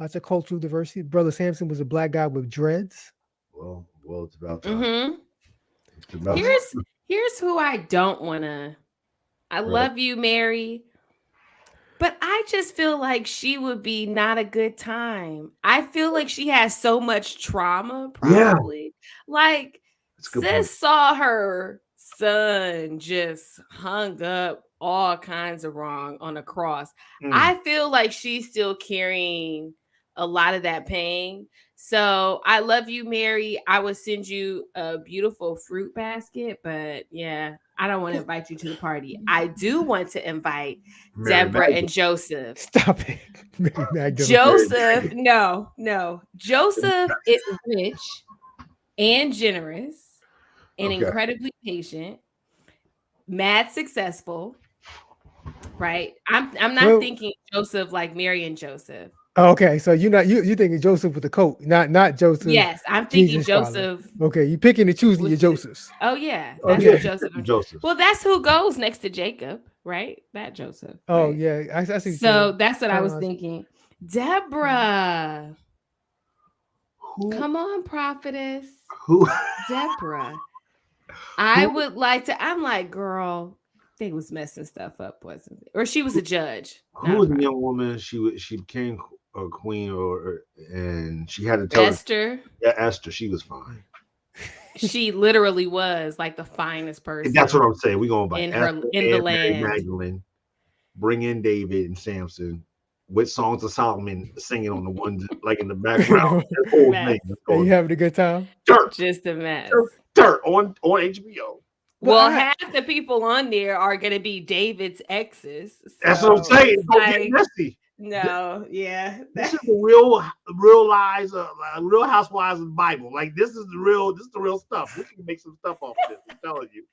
lots of cultural diversity. Brother Samson was a black guy with dreads. well, it's about time. Mm-hmm. It's about time. Here's who I don't want to. I Right. love you, Mary. But I just feel like she would be not a good time. I feel like she has so much trauma, Yeah, probably. Like, that's a good point. sis saw her son just hung up all kinds of wrong on a cross. Mm, I feel like she's still carrying a lot of that pain. So I love you, Mary. I would send you a beautiful fruit basket, but yeah, I don't want to invite you to the party. I do want to invite Mary Deborah Magdalene. and Joseph. Stop it, Mary Magdalene. Mary Joseph, no. Joseph is rich and generous and Okay. incredibly patient, mad successful, right? I'm not Well, thinking Joseph like Mary and Joseph. okay, so you thinking Joseph with the coat, not Joseph, Yes, I'm thinking Jesus' father. Joseph Okay, you picking and choosing your with the Josephs. oh yeah, Oh that's yeah, the Okay. she's Joseph. picking Joseph's. Well, that's who goes next to Jacob, right? That Joseph, Oh right? yeah, I see what you're So saying. that's what I Kind of was like, thinking. Deborah, Who come on, prophetess. who Deborah. I who would like to. I'm like, girl. They was messing stuff up, wasn't it? Or she was a judge, Who not a was the prosecutor. young woman? She became a queen, and she had to tell her. Esther, Yeah, Esther. She was fine. she literally was like the finest And that's what person I'm saying. We going by Esther in the and Mary land. Magdalene. Bring in David and Samson with songs of Solomon singing on the ones like in the background. That whole thing. Mess. That's Are you going having a good time? dirt, Just a mess. dirt, dirt on HBO. But Well, I half the people on there are going to be David's exes. That's what I'm So saying. it's It's gonna get like, messy. no, yeah. This is the real lies, Real Housewives of the Bible. Like this is the real stuff. We can make some stuff off of this. I'm telling you.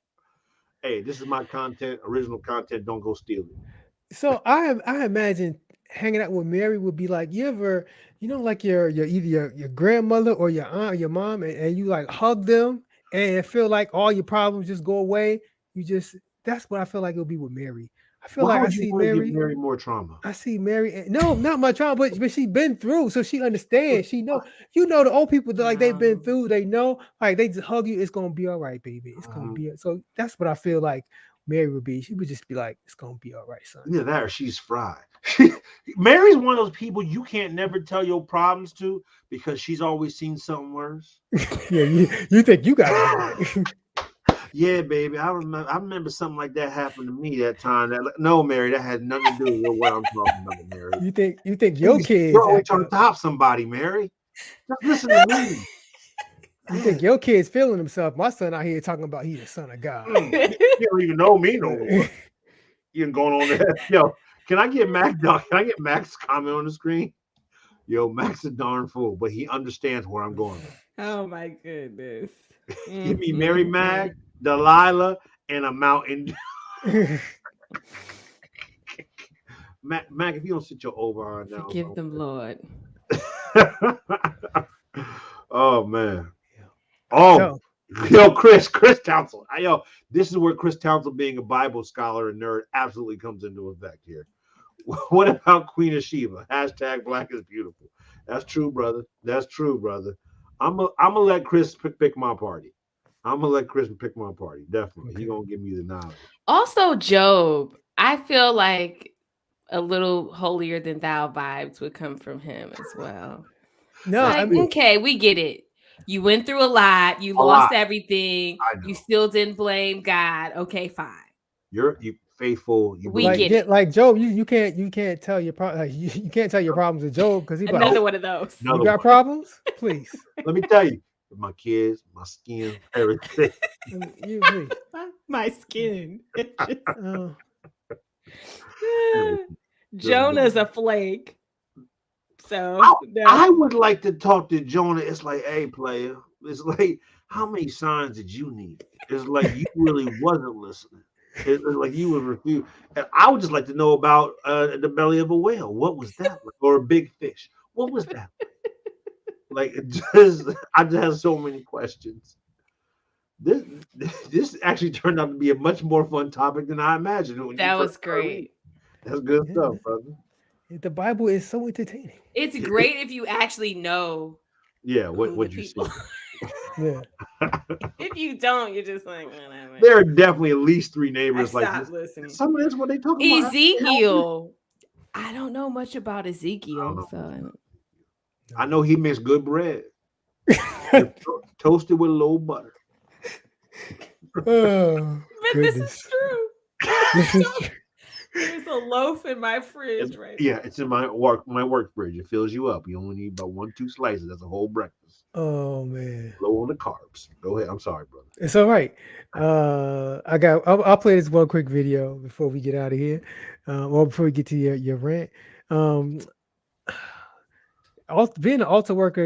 Hey, this is my content, original content. Don't go steal it. so I imagine hanging out with Mary would be like you ever like your either your grandmother or your aunt or your mom and you like hug them and feel like all your problems just go away. You just that's what I feel like it'll be with Mary. I feel Why like I would you see want to give Mary. Mary more trauma? I see Mary. No, not my child, but she been through, so she understands. She know, the old people that like they've been Um, through. They know, like they just hug you. It's gonna be all right, baby. It's gonna Um, be. So that's what I feel like Mary would be. She would just be like, "It's gonna be all right, son." Either that or she's fried. Mary's one of those people you can't never tell your problems to because she's always seen something worse. Yeah, you think you got it all right? Yeah, baby. I remember something like that happened to me that time. No, Mary, that had nothing to do with what I'm talking about, Mary. You think your You're kids always act trying to up? top somebody, Mary. Just listen to me. You think your kids feeling himself? My son out here talking about he the son of God. You don't even know me no more. You ain't going on there. Yo, can I get Mac? Can I get Mac's comment on the screen? Yo, Mac's a darn fool, but he understands where I'm going with. oh my goodness. Give Mm, me Mary mm, Mag, mm. Delilah, and a mountain. Mac, if you don't sit your overhand down. Forgive them, Lord. Oh man. Oh, so yo, Chris Townsend. Yo, this is where Chris Townsend, being a Bible scholar and nerd, absolutely comes into effect here. What about Queen of Sheba? Hashtag Black is beautiful. That's true, brother. That's true, brother. I'm gonna let Chris pick my party. I'm gonna let Chris pick my party. Definitely, he okay. gonna give me the knowledge. Also, Job, I feel like a little holier than thou vibes would come from him as well. It's No, That's I like, mean, true. okay, we get it. You went through a lot, you A lot. lost everything, I you know. still didn't blame God. Okay, fine. You faithful. You We like believe. get yeah, it. like Job, you can't tell your like, you can't tell your problems to Job because he'd be like, Nope. Another one of those. "You Another got one. problems? Please, Let me tell you, my kids, my skin, everything. let me, you please." My skin. It just Uh, Everything. Just Jonah's a flake. I, So no. I would like to talk to Jonah. It's like, hey, player. It's like, how many signs did you need? It's like you really wasn't listening. It's like you would refuse. And I would just like to know about the belly of a whale. What was that like? Or a big fish? What was that like? It just, I just have so many questions. This this actually turned out to be a much more fun topic than I imagined when you That first was started reading. great. That's good stuff, yeah, brother. the Bible is so entertaining. It's great if you actually know Yeah, what who the would you people see? Yeah, if you don't, you're just like, whatever. There are definitely at least three I neighbors like this. stopped listening. Some of this what they talking about. Ezekiel. I don't know much about I don't Ezekiel, know. so I know he makes good bread, toasted with a little butter. oh but this is goodness, true. this is true. There's a loaf in my It's, fridge right yeah, now. it's in my work fridge. It fills you up. You only need about 1-2 slices. That's a whole breakfast. Oh man, Low on the carbs. Go ahead. I'm sorry, brother. it's all right. I'll play this one quick video before we get out of here, or before we get to your rant. Um, being an altar worker,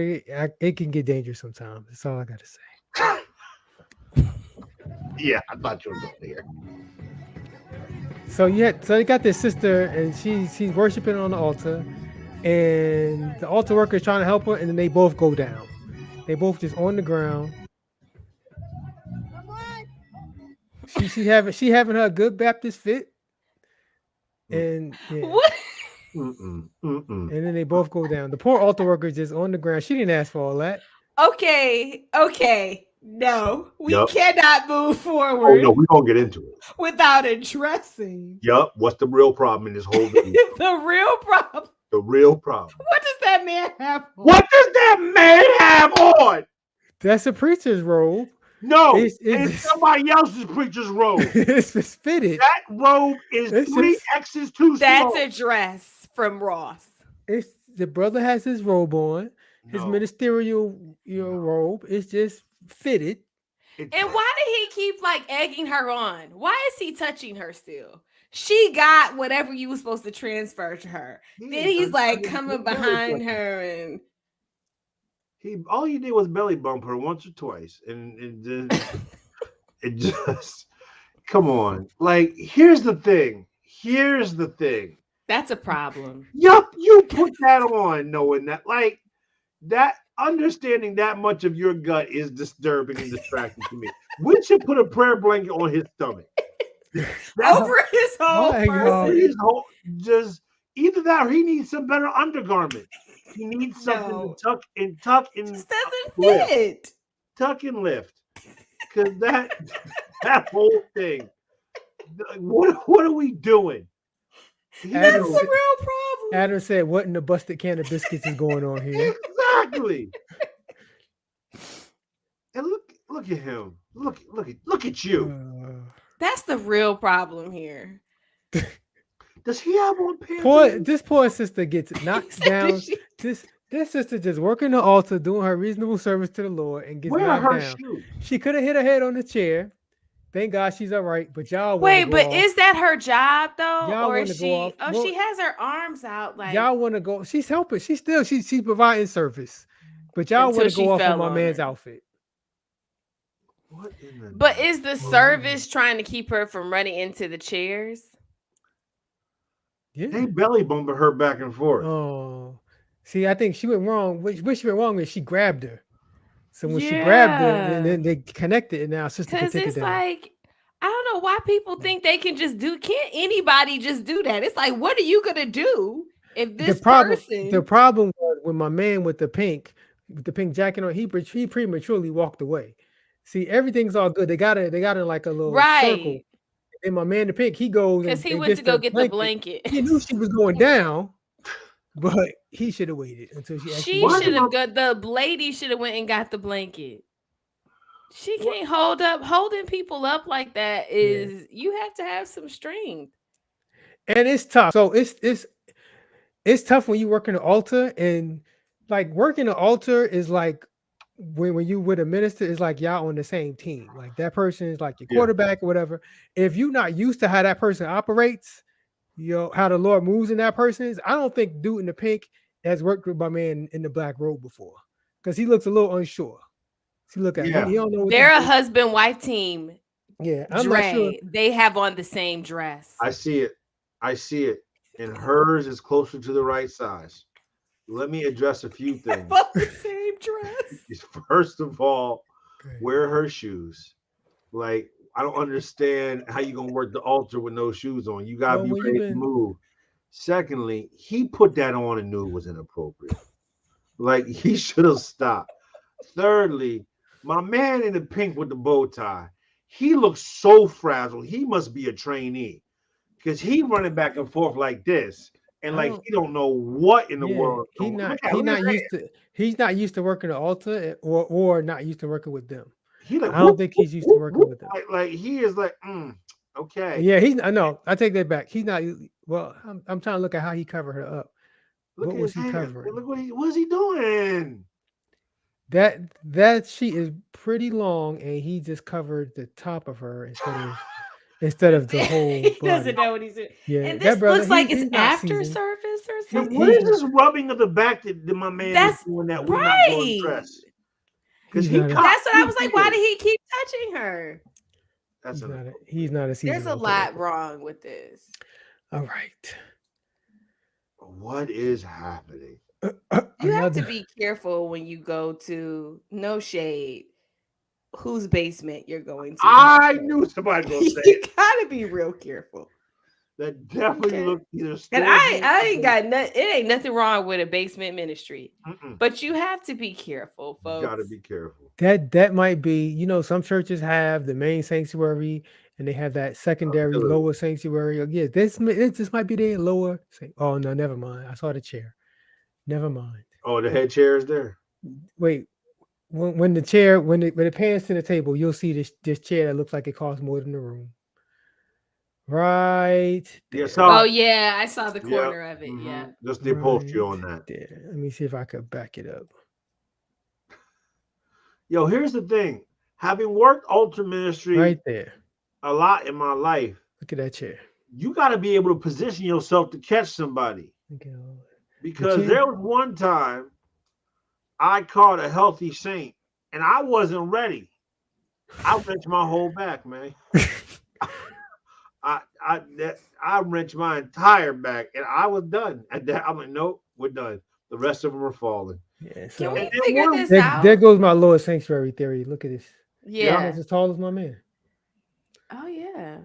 it can get dangerous sometimes. That's all I got to say. Yeah, I thought you were going there. So they got this sister, and she's worshiping on the altar, and the altar worker is trying to help her, and then they both go down. They both just on the ground. She having her good Baptist fit, Mm, and yeah, What? Mm-mm, mm-mm. and then they both go down. The poor altar worker is just on the ground. She didn't ask for all that. Okay, okay. No, we Yup. cannot move Oh no, forward we're gonna get into it. without addressing Yup. What's the real problem in this whole video? the real problem. The real problem. What does that man have on? What does that man have on? That's a preacher's robe. No, It's it's just, somebody else's preacher's robe. it's just fitted. That robe is It's three just X's too That's small. a dress from Ross. it's the brother has his robe on, his No, ministerial no. robe. It's just fitted. It's And why did he keep like egging her on? Why is he touching her still? She got whatever you was supposed to transfer to her. he Then ain't he's done like nothing. coming He barely behind touched her. her and He all you did was belly bump her once or twice, and it just come on. Like here's the thing. Here's the thing. that's a problem. Yup, you put that on knowing that that understanding that much of your gut is disturbing and distracting to me. We should put a prayer blanket on his stomach. That Over his whole My over God. person. his whole just either that or he needs some better undergarment. He needs something to No, tuck it and just doesn't lift. fit. Tuck and lift. Cause that whole thing. What are we doing? He That's Adam knows the said, real problem. Adam said, "What in the busted can of biscuits is going on here?" exactly. And look at him. Look at you. Uh, That's the real problem here. Does he have on pants poor underneath? this poor sister gets He knocked said, "Did down. she?" This sister just working the altar, doing her reasonable service to the Lord, and gets Where are knocked her down. shoes? She could have hit her head on the chair. Thank God she's all right. But y'all want to Wait, go but off. is that her job though, Y'all or want is to go she? off. Oh, Well, she has her arms out like y'all want to go. She's helping. She's providing service. But y'all want until to she go off on fell my on man's her. outfit. What in the But name? is the of- service trying to keep her from running into the chairs? Yeah. They belly bumping her back and forth. Oh. See, I think she went wrong. Which she went wrong is she grabbed her. So when she grabbed her, Yeah. then they connected, and now sister could Cause take it it's down. like, I don't know why people think they can just do, can't anybody just do that? It's like, what are you gonna do if The this problem the person problem was when my man with the pink jacket on, he prematurely walked away. See, everything's all good. They got in like a little circle. right? And my man the pink, he goes Because and, he and went gets to go the get the blanket. blanket. He knew she was going down, but he should have waited until she actually She Why went did should my down. have got the lady should have went and got the blanket. She what? can't holding people up like that Yeah. is you have to have some strength. And it's tough. So it's tough when you work in an altar, and like working an altar is like when you with a minister, is like y'all on the same team. Like that person is like your Yeah, quarterback or whatever. If you're not used to how that person operates, how the Lord moves in that person is, I don't think dude in the pink has worked with my man in the black robe before, because he looks a little unsure. See, look at him. yeah. He don't know what to They're a do. husband-wife team. Yeah, I'm not sure. Dre, they have on the same dress. I see it. I see it. And hers is closer to the right size. Let me address a few things. Both the same dress. First of all, Okay. wear her shoes. Like, I don't understand how you gonna work the altar with no shoes on. You gotta Well, be when you've ready to been, move. Secondly, he put that on and knew it was inappropriate. Like he should have stopped. Thirdly, my man in the pink with the bow tie, he looks so frazzled. He must be a trainee because he running back and forth like this, and I like don't. he don't know what in the Yeah, world. Look at he look at not his used to he's not used to working the altar, or not used to working with them. he like I don't whoop, think whoop, he's used to whoop, working whoop. with them. Like he is like okay. Yeah, he's I know. I take that back. He's not. Well, I'm trying to look at how he covered her up. Look What at was his he hands. covering? Look what is he doing? That sheet is pretty long, and he just covered the top of her instead of the whole He doesn't body. know what he's doing. Yeah, And that this brother, looks like he's it's he's not after seasoned. service or And what He's is something. not this rubbing of the back that my man is That's doing that we're not going to right. dress? Because he's he not a cocked That's what I too was like. Why big. did he keep touching her? That's he's inappropriate. not a There's seasoned a altar lot worker. wrong with this. All right. What is happening? You have to Another. be careful when you go to no shade whose basement you're going to have I church. knew somebody gonna say You it. gotta be real careful. That definitely Okay. looked either And storage I or ain't got nothing. It ain't nothing wrong with a basement ministry, mm-mm. but you have to be careful, You gotta folks. be careful. That might be, some churches have the main sanctuary and they have that secondary Artillery. lower sanctuary. Yeah, this might be their lower. Oh no, never mind. I saw the chair. Never mind. Oh, the head chair is there. Wait, when the chair when it pans to the table, you'll see this chair that looks like it costs more than the room. Right Yeah, there. saw Oh it. yeah, I saw the Yeah. corner of it. Yeah. Just the upholstery Right on that. there. Let me see if I could back it up. Yo, here's the thing. Having worked altar ministry Right there. a lot in my life, Look at that chair. you got to be able to position yourself to catch somebody. Look at all the Because chair. there was one time I caught a healthy saint and I wasn't ready. I wrenched my whole back, man. I wrenched my entire back and I was done. At that, I'm like, nope, we're done. The rest of them are falling. Yeah. Can So And we then figure one, this there out? goes my lower sanctuary theory. Look at this. yeah, Yeah. Almost as tall as my man. Oh yeah.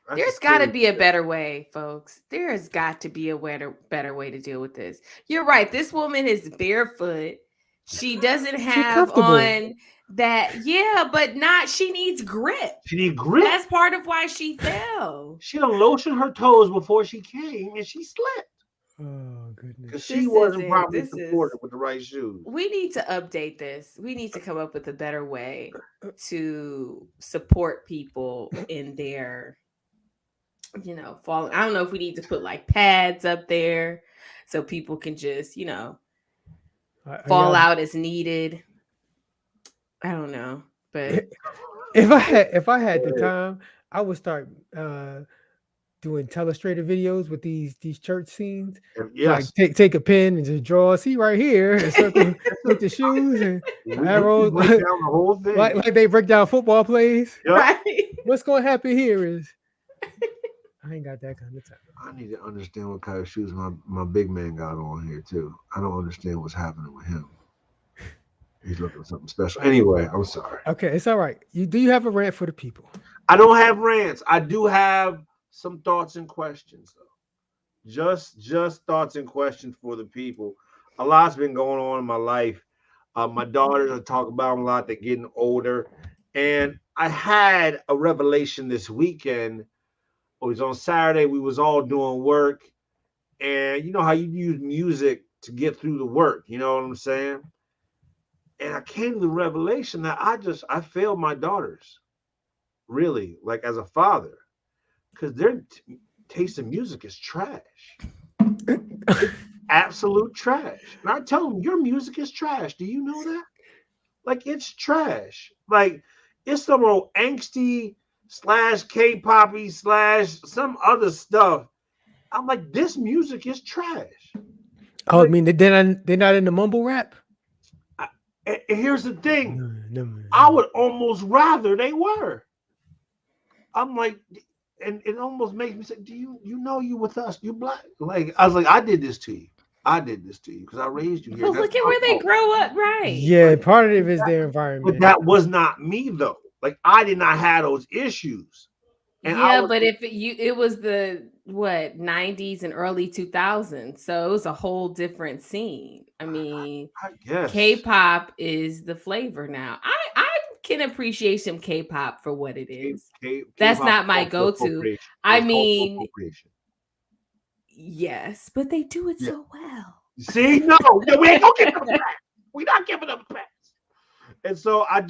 that's a There's got to scary. be a better way, folks. There has got to be a better way to deal with this. You're right. This woman is barefoot. She doesn't She have comfortable. on that. Yeah, but not. She needs grip. She need grip. That's part of why she fell. She done lotioned her toes before she came and she slipped Oh goodness. because she This wasn't isn't. properly This supported is. with the right shoes. We need to update this. We need to come up with a better way to support people in their falling. I don't know if we need to put like pads up there so people can just, Are fall y'all? out as needed. I don't know. But If I had the time, I would start doing telestrator videos with these church scenes. Like Yes, take a pen and just draw. See right here and circle with the shoes and we can arrows, break down the whole like thing. like they break down football plays. Yep. right. What's going to happen here is I ain't got that kind of time. I need to understand what kind of shoes my big man got on here too. I don't understand what's happening with him. He's looking for something special. Anyway, I'm sorry. Okay, it's all right. You have a rant for the people. I don't have rants. I do have some thoughts and questions though. Just thoughts and questions for the people. A lot's been going on in my life. My daughters are talking about 'em a lot. They're getting older, and I had a revelation this weekend. It was on Saturday. We was all doing work, and you know how you use music to get through the work. You know what I'm saying? And I came to the revelation that I failed my daughters really, like as a father, because their taste in music is trash. It's absolute trash. And I tell them, your music is trash. Do you know that? Like, it's trash. Like, it's some old angsty slash K-poppy slash some other stuff. I'm like, this music is trash. Oh, I Like, mean they're not in the mumble rap. I, and here's the thing. No, no, no. I would almost rather they were. I'm like, and it almost makes me say, do you know you with us? You black? Like, I was like, I did this to you. I did this to you because I raised you here. Well, That's look at my where they fault. grow up, right? Yeah, Like, part of it is their but environment. that was not me though. Like, I did not have those issues, and I Yeah, was but if it was the what 90s and early 2000s, so it was a whole different scene. I mean, I guess K-pop is the flavor now. I can appreciate some K-pop for what it is. That's K-pop is not my cultural go-to. appropriation. I It's cultural mean, appropriation. yes, but they do it Yeah. so well. See, no, we ain't gonna give them a pass. We not giving them a pass. And so I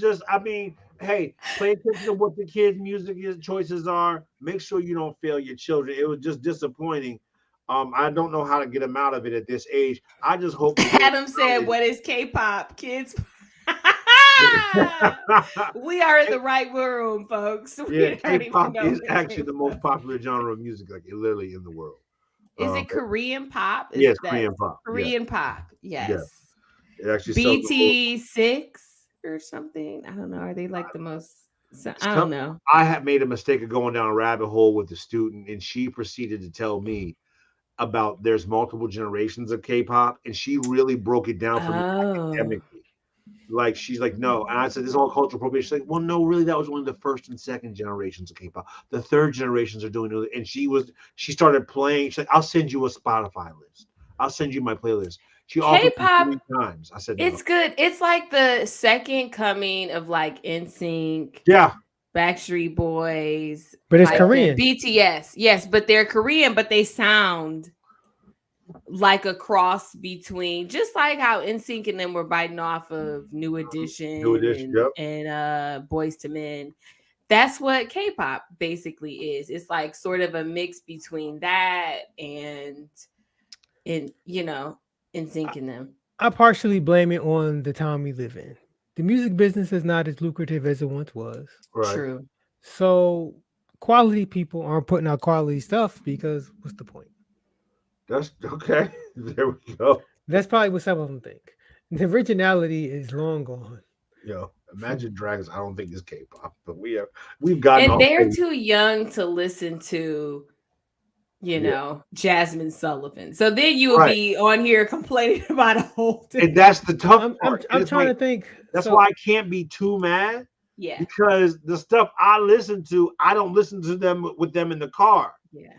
mean, hey, pay attention to what the kids' music choices are. Make sure you don't fail your children. It was just disappointing. I don't know how to get them out of it at this age. I just hope they go Adam said, to "What is K-pop, kids?" college. We are in the right room, folks. Yeah, We don't even K-pop know is what actually the most K-pop. popular genre of music, like literally in the world. Is it Korean pop? Is Yes, that Korean pop. Yeah, Korean pop? yeah. Yes. It actually sells the most. BT6 or something. I don't know. Are they like the most? I don't Some, know. I had made a mistake of going down a rabbit hole with the student, and she proceeded to tell me about there's multiple generations of K-pop, and she really broke it down for me Oh. academically. Like she's like, no, and I said this is all cultural appropriation. She's like, well, no, really, that was only the first and second generations of K-pop. The third generations are doing it, and she started playing. She's like, I'll send you a Spotify list. I'll send you my playlist. She offered me K-pop, 3 times. I said no. it's good. It's like the second coming of like NSYNC, Yeah, Backstreet Boys, But it's like the Korean. BTS. Yes, but they're Korean, but they sound like a cross between, just like how NSYNC and them were biting off of New new Edition edition. Yep. and Boys to Men. That's what K-pop basically is. It's like sort of a mix between that and NSYNC and them. I partially blame it on the time we live in. The music business is not as lucrative as it once was. Right. True. So quality people aren't putting out quality stuff because what's the point? That's okay. There we go. That's probably what some of them think. The originality is long gone. Yo, From Imagine Dragons. I don't think it's K-pop, but we've gotten And off they're base. too young to listen to, Yeah, Jasmine Sullivan. So then you would right. be on here complaining about a whole And different. that's the tough I'm I'm part. And I'm it's trying like to think. that's why So I can't be too mad Yeah. because the stuff I listen to, I don't listen to them with them in the car. Yeah.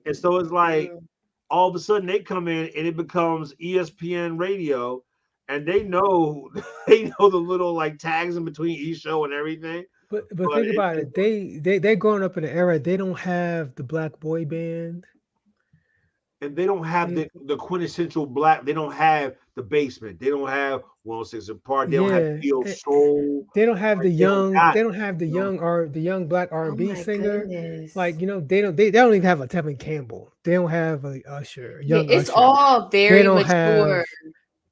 And so it's like Mm-mm. all of a sudden they come in and it becomes ESPN radio and they know they know the little like tags in between each show and everything. but But think about it. They're growing up in an era they don't have the black boy band. and they don't have They the quintessential black. They don't have the basement. They don't have 106 apart. They don't have yeah. neo soul. They don't have Like they don't got. they don't have the You know, young or the young black Oh R&B my singer. goodness. Like, they don't even have a Tevin Campbell. They don't have a Usher, a Yeah, young it's Usher. all They very don't mature. have yep.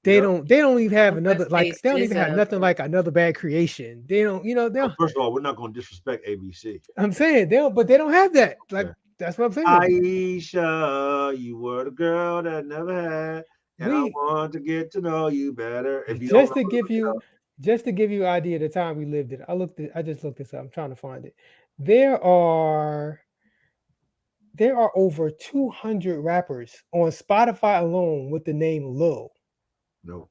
they don't even have Let's another say like they don't even have SZA. nothing like another bad creation. They don't, they Well, don't, first of all, we're not going to disrespect ABC. I'm saying they don't, but they don't have that. Like Okay. that's what I'm saying. Aisha, you were the girl that never had, and I We want to get to know you better. If you don't just know, to look give it you up. just to give you an idea of the time we lived in. I just looked this up. I'm trying to find it. There are There are over 200 rappers on Spotify alone with the name Lil. No,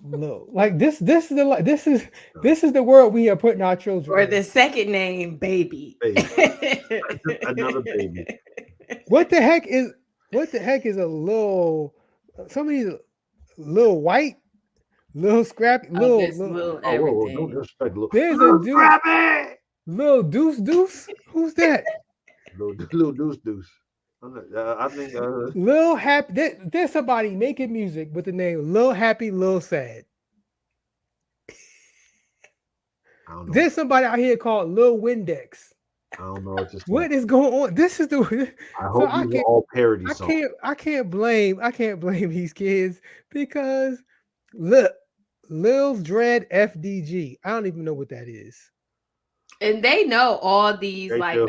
Lil. Like this is the li- no, this is the world we are putting our children Or in. the second name, Baby. baby, just another baby. What the heck is a little some of these little white, little scrappy, Oh, there's little Oh, whoa, don't everything. disrespect there's a little dude, Scrappy, little deuce deuce. Who's that? little deuce deuce. I think Lil Happy. There's somebody making music with the name Lil Happy, Lil Sad. I don't know. There's somebody out here called Lil Windex. I don't know what to say. What is going on? This is the I so hope these are all parody songs. I can't blame these kids because look, Lil Dread FDG. I don't even know what that is. And they know all these They like do.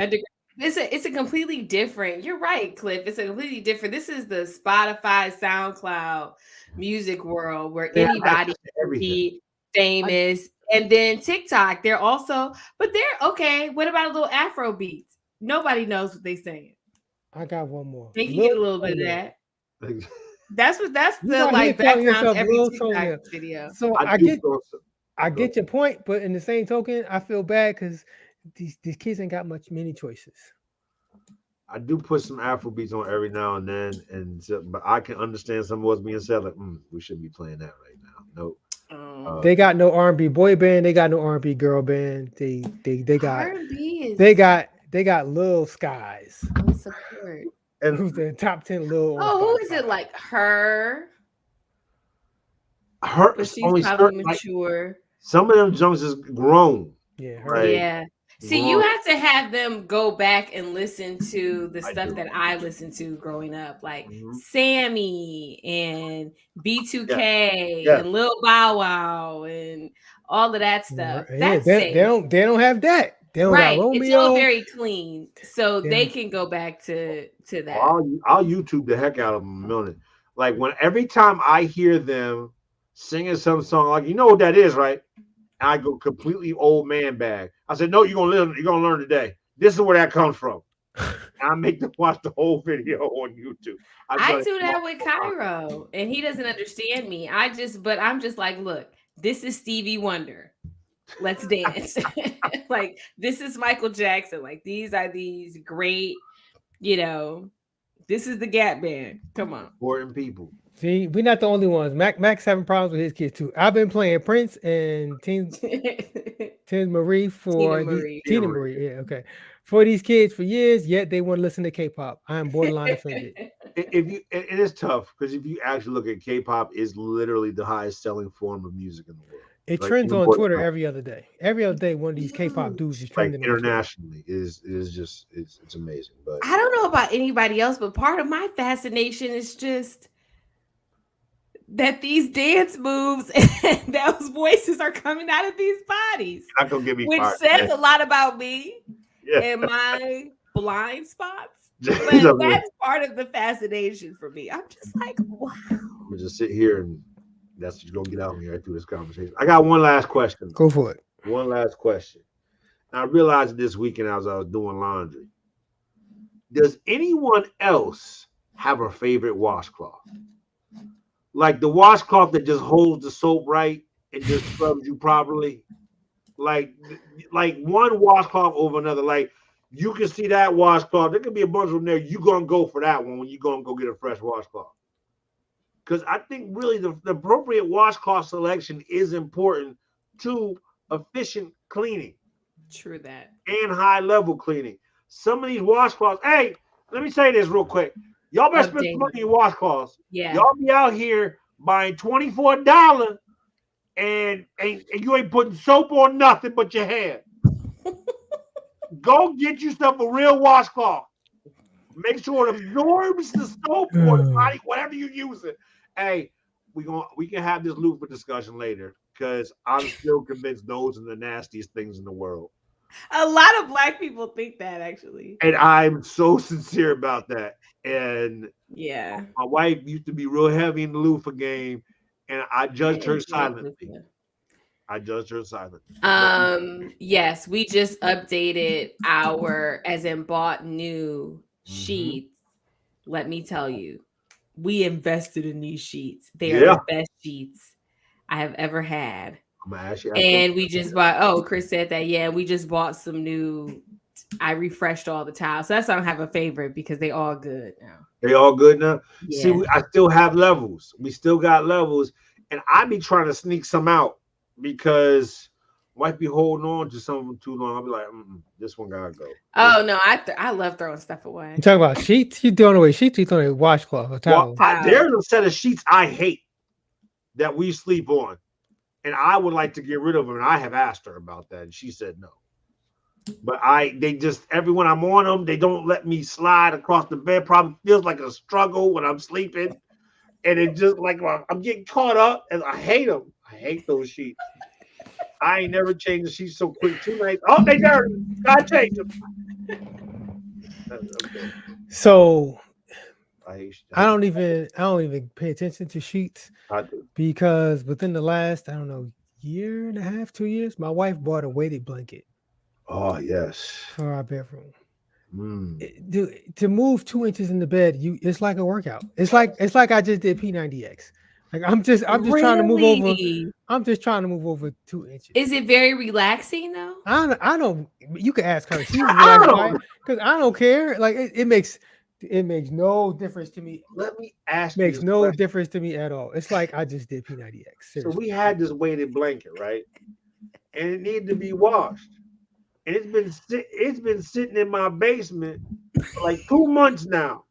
it's a completely different. You're right, Cliff. It's a completely different. This is the Spotify, SoundCloud music world where They have anybody access to can everything. be I, famous. And then TikTok, they're also, but they're okay. What about a little Afro beats? Nobody knows what they're saying. I got one more. They can Lil get a little bit of Toenail. that. That's You the out here like calling background to yourself every Lil TikTok Toenail. video. So I do go. I Go. get your point, but in the same token, I feel bad because these kids ain't got many choices. I do put some Afro beats on every now and then, but I can understand some of what's being said. Like, we shouldn't be playing that right now. Nope. Um, They got no R&B boy band. They got no R&B girl band. R&B is They got Lil Skies, on support. And who's the top 10 Lil on Oh, who is it? Spotify. Like her, her but she's only probably certain like mature. some of them junks is grown. Yeah, her. Like Yeah. See, you grown. have to have them go back and listen to the I stuff do. that I listened to growing up, like Mhm. Sammy and Yeah. B2K Yeah. and Lil Bow Wow and all of that stuff. Yeah, That's safe. they don't have that. They don't got Right. It's all Romeo. very clean. So They they don't, can go back to Oh, that. I'll YouTube the heck out of them a minute. Like when every time I hear them singing some song, like you know what that is, right? I go completely old man bag. I said, no, you're gonna learn today. This is where that comes from. And I make them watch the whole video on YouTube. I try I to do come up that with with content. Cairo, and he doesn't understand me. But I'm just like, look, this is Stevie Wonder. Let's dance. Like, this is Michael Jackson. Like, these are these great, you know, This is the Gap Band. Come on. Important people. See, we're not the only ones. Mac's having problems with his kids too. I've been playing Prince and Teen Marie Tina for the Marie. Tina Tina Marie. Marie. Yeah, okay. For these kids for years, yet they want to listen to K-pop. I am borderline offended. If you, it is tough because if you actually look at K-pop, is literally the highest selling form of music in the world. It Like trends even on more Twitter than every other day. Every other day, one of these K-pop dudes is like trending on Twitter. internationally is just it's amazing. But I don't know about anybody else, but part of my fascination is just that these dance moves and those voices are coming out of these bodies, not gonna get me which fired. says a lot about me Yeah. and my blind spots. Yeah. But that's part of the fascination for me. I'm just like, wow. I'm gonna just sit here and that's what you're gonna get out of me right through this conversation. I got one last question. Go for it. One last question. Now, I realized this weekend as I was doing laundry. Does anyone else have a favorite washcloth? Like the washcloth that just holds the soap right and just scrubs you properly? Like like one washcloth over another. Like you can see that washcloth. There could be a bunch of them there. You're gonna go for that one when you're gonna go get a fresh washcloth. Because I think really the appropriate washcloth selection is important to efficient cleaning True that. and high level cleaning. Some of these washcloths, hey, let me say this real quick. Y'all better spend some money Updated. on washcloths. Yeah. Y'all be out here buying $24 and you ain't putting soap on nothing but your hair. Go get yourself a real washcloth. Make sure it absorbs the soap or the body, whatever you use it. Hey, we can have this loop for discussion later because I'm still convinced those are the nastiest things in the world. A lot of black people think that actually. And I'm so sincere about that. And Yeah. my wife used to be real heavy in the loofah game, and I I judged her enjoy silently. Luca. I judged her silently. But Yes, we just updated our, as in bought new mhm. sheets. Let me tell you, we invested in these sheets. They are Yeah, the best sheets I have ever had. I'm gonna ask you after. And we just bought, oh, Chris said that. Yeah, we just bought some new. I refreshed all the tiles. So that's why I don't have a favorite because they all good now. They all good now. See, Yeah. I still have levels. We still got levels, and I be trying to sneak some out because might be holding on to some of them too long. I'll be like, this one gotta go. Oh no, I love throwing stuff You away. talking about sheets? You throwing away sheets? You throwing away washcloth or Well, towel? Towel. there's a set of sheets I hate that we sleep on, and I would like to get rid of them. And I have asked her about that, and she said no. But they just every when I'm on them, they don't let me slide across the bed. Probably feels like a struggle when I'm sleeping, and it just like I'm getting caught up, and I hate them. I hate those sheets. I ain't never changed the sheets so quick. 2 nights, oh they dirty. Gotta change them. Okay, So I hate I don't even pay attention to sheets I do. because within the last, I don't know, year and a half, 2 years, my wife bought a weighted blanket Oh yes. for our bedroom. Mm. Dude, to move 2 inches in the bed, it's like a workout. It's like I just did P90X. Like I'm just trying to move over. Really? I'm just trying to move over 2 inches. Is it very relaxing though? I don't. You can ask her. She's I relaxed by it don't. because I don't care. Like it makes no difference to me. Let me ask you Makes this no question. difference to me at all. It's like I just did P90X. So Seriously. we had this weighted blanket, right? And it needed to be washed. And it's been sitting in my basement for like 2 months now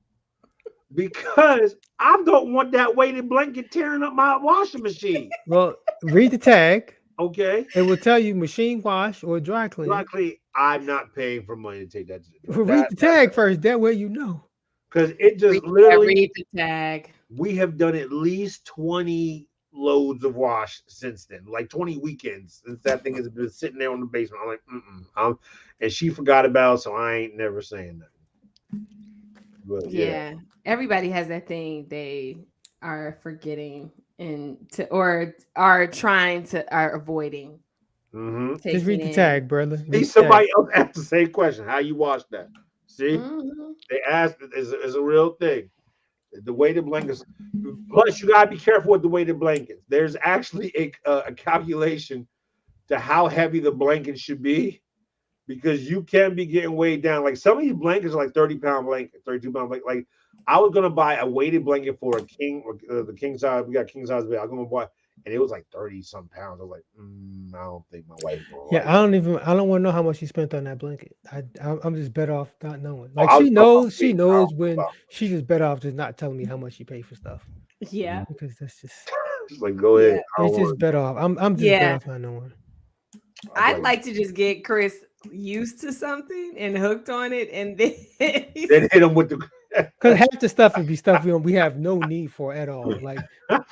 because I don't want that weighted blanket tearing up my washing machine. Well, read the tag. Okay. It will tell you machine wash or dry clean. Luckily, I'm not paying for money to take that. Read the tag first. That way you know. Because it Read, just yeah, literally read the tag. we have done at least 20 loads of wash since then, like 20 weekends since that thing has been sitting there on the basement. I'm like, and she forgot about it, so I ain't never saying nothing. But yeah. Yeah. Everybody has that thing they are forgetting and to or are trying to are avoiding Mm-hmm. Just taking read the in. tag, brother. See, Read the tag. somebody else asked the same question. How you wash that? See, Mhm. they asked is a real thing. The weighted blankets. Plus, you gotta be careful with the weighted blankets. There's actually a calculation to how heavy the blanket should be because you can be getting weighed down. Like some of these blankets are like 30-pound blanket, 32-pound blanket. Like I was gonna buy a weighted blanket for a king or the king size. We got king size bed. I'm gonna buy, and it was like 30 some pounds. I was like, I don't think my wife's gonna Yeah, like. I don't want to know how much she spent on that blanket. I'm just better off not knowing. Oh, Like I was talking about she weight. I knows don't know when about. she just better off just not telling me how much she paid for stuff Yeah. because that's just Just like go ahead. Yeah. I don't it's just want better off. I'm just better Yeah. off not knowing. to. I was I'd like, like to just get Chris used to something and hooked on it, and then then hit him with the. Because half the stuff would be stuff we have no need for at all. Like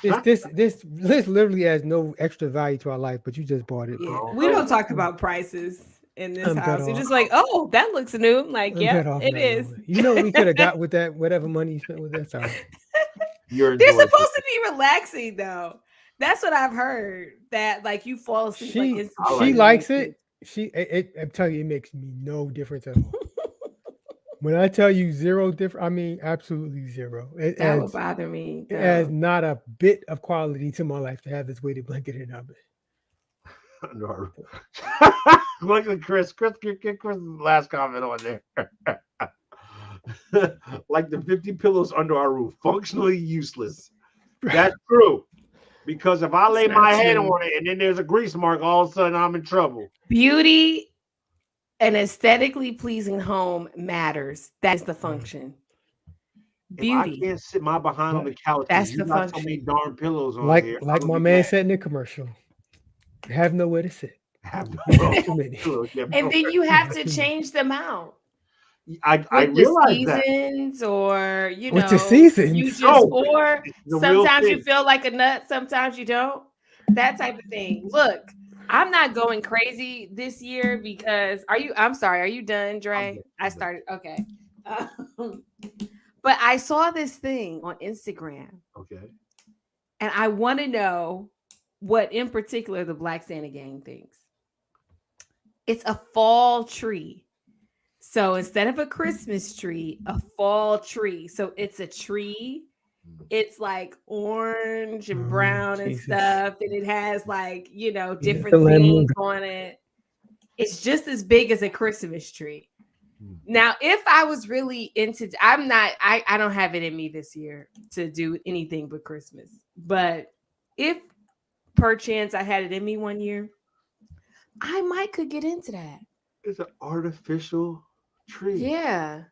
this literally has no extra value to our life, but you just bought it. yeah, But we don't talk about prices in this I'm better house. You're off. just like, oh, that looks new. I'm like, I'm yep, better off it not is. knowing. You know what we could have got with that whatever money you spent with that. Sorry. You're They're enjoying supposed it. to be relaxing though. That's what I've heard. That like you fall asleep like I She like instantly it. when you likes it. sleep. I'm telling you, it makes me no difference at all. When I tell you zero different, I mean absolutely zero. That would bother me It adds though. not a bit of quality to my life to have this weighted blanket in our bed. Under our Look at Chris. Get Chris's last comment on there. Like the 50 pillows under our roof, functionally useless. That's true. Because if I It's lay not my head true. on it and then there's a grease mark, all of a sudden I'm in trouble. Beauty and aesthetically pleasing home matters. That is the function. If I Beauty. can't sit my behind on the Like couch because That's you the got so many function. darn pillows on like here, I'm like gonna my be man mad. said in the commercial, you have nowhere to sit. Have You no have too many. pillows. Yeah, And then you You have have to too many. change them out I with the realize that. seasons, or With the you seasons. just, No, or it's the real sometimes you thing. feel like a nut, sometimes you don't. That type of thing. Look, I'm not going crazy this year because I'm sorry, are you done, I'm Dre? done. I I'm done. started. Okay. Um, but I saw this thing on Instagram Okay. and I want to know what in particular the Black Santa gang thinks. It's a fall tree. So instead of a Christmas tree, a fall tree. So it's a tree. Mm. It's like orange and Oh, brown and Jesus. stuff. And it has like, Yeah, different don't let him. things on it. It's just as big as a Christmas tree. Mm. Now, if I was really into, I'm not, I don't have it in me this year to do anything but Christmas. But if perchance I had it in me one year, I might could get into that. It's an artificial tree. Yeah.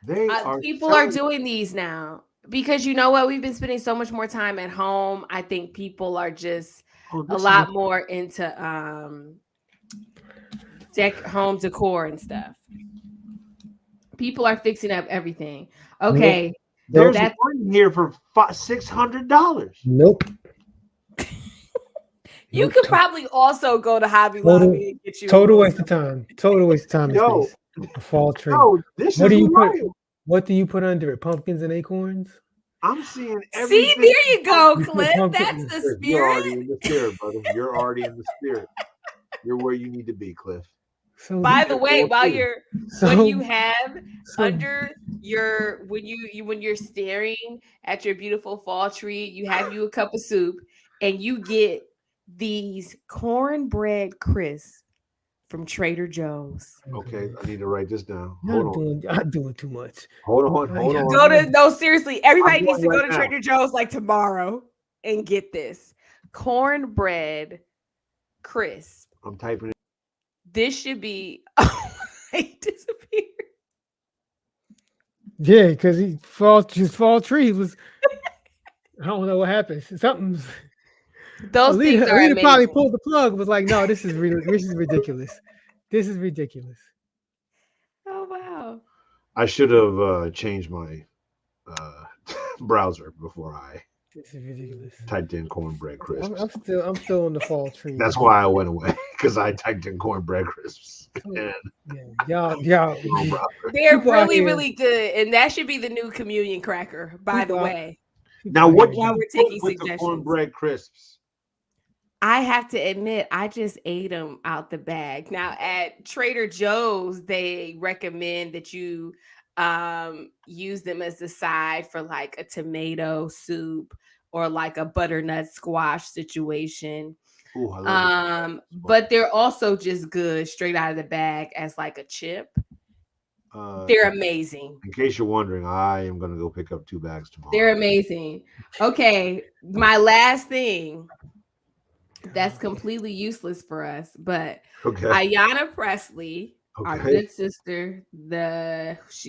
They are People are selling. doing these now because you know what? We've been spending so much more time at home. I think people are just Oh, a this is lot more into home decor and stuff. People are fixing up everything. Nope. Okay, there's that's one here for $600. Nope. you Nope. could probably also go to Hobby Total Lobby and get you a total little waste of something. time. Total waste of time and Yo, space. A fall tree. no, this What is do you put wild. what do you put under it? Pumpkins and acorns? I'm seeing See, everything. there you go, You put Cliff. That's pumpkin the Cliff, you're spirit. already in the spirit, brother. You're already in the spirit. You're where you need to be, Cliff. so By the You're way, real while true. you're when so you have so under your when you're staring at your beautiful fall tree, you have you a cup of soup and you get these cornbread crisps from Trader Joe's. I'm Okay, good. I need to write this down. Y'all Hold on. doing too much. Hold on. Hold Y'all, on. Go y'all, to no, seriously, I'm everybody needs going to right go to now. Trader Joe's like tomorrow and get this cornbread crisp. I'm typing it. This should be oh, it disappeared. yeah, because his fall tree was I don't know what happened. Something's Those things are Alita probably amazing. pulled the plug. Was like, no, this is ridiculous. This is ridiculous. Oh wow. I should have changed my uh, browser before I This is ridiculous. typed in cornbread crisps. I'm still on the fall tree. That's why I went away because I typed in cornbread crisps and Yeah, y'all, wrong browser. They're people out really, here, really good. And that should be the new communion cracker, by the people out, way, people Now, out what here. do while you we're put taking with the suggestions. cornbread crisps? I have to admit, I just ate them out the bag. Now at Trader Joe's, they recommend that you use them as a side for like a tomato soup or like a butternut squash situation. Oh, I love it. But they're also just good straight out of the bag as like a chip. They're amazing. In case you're wondering, I am gonna go pick up 2 bags They're tomorrow. amazing. Okay, my last thing that's Okay. completely useless for us, but Okay. Ayanna Presley, our Okay. good sister,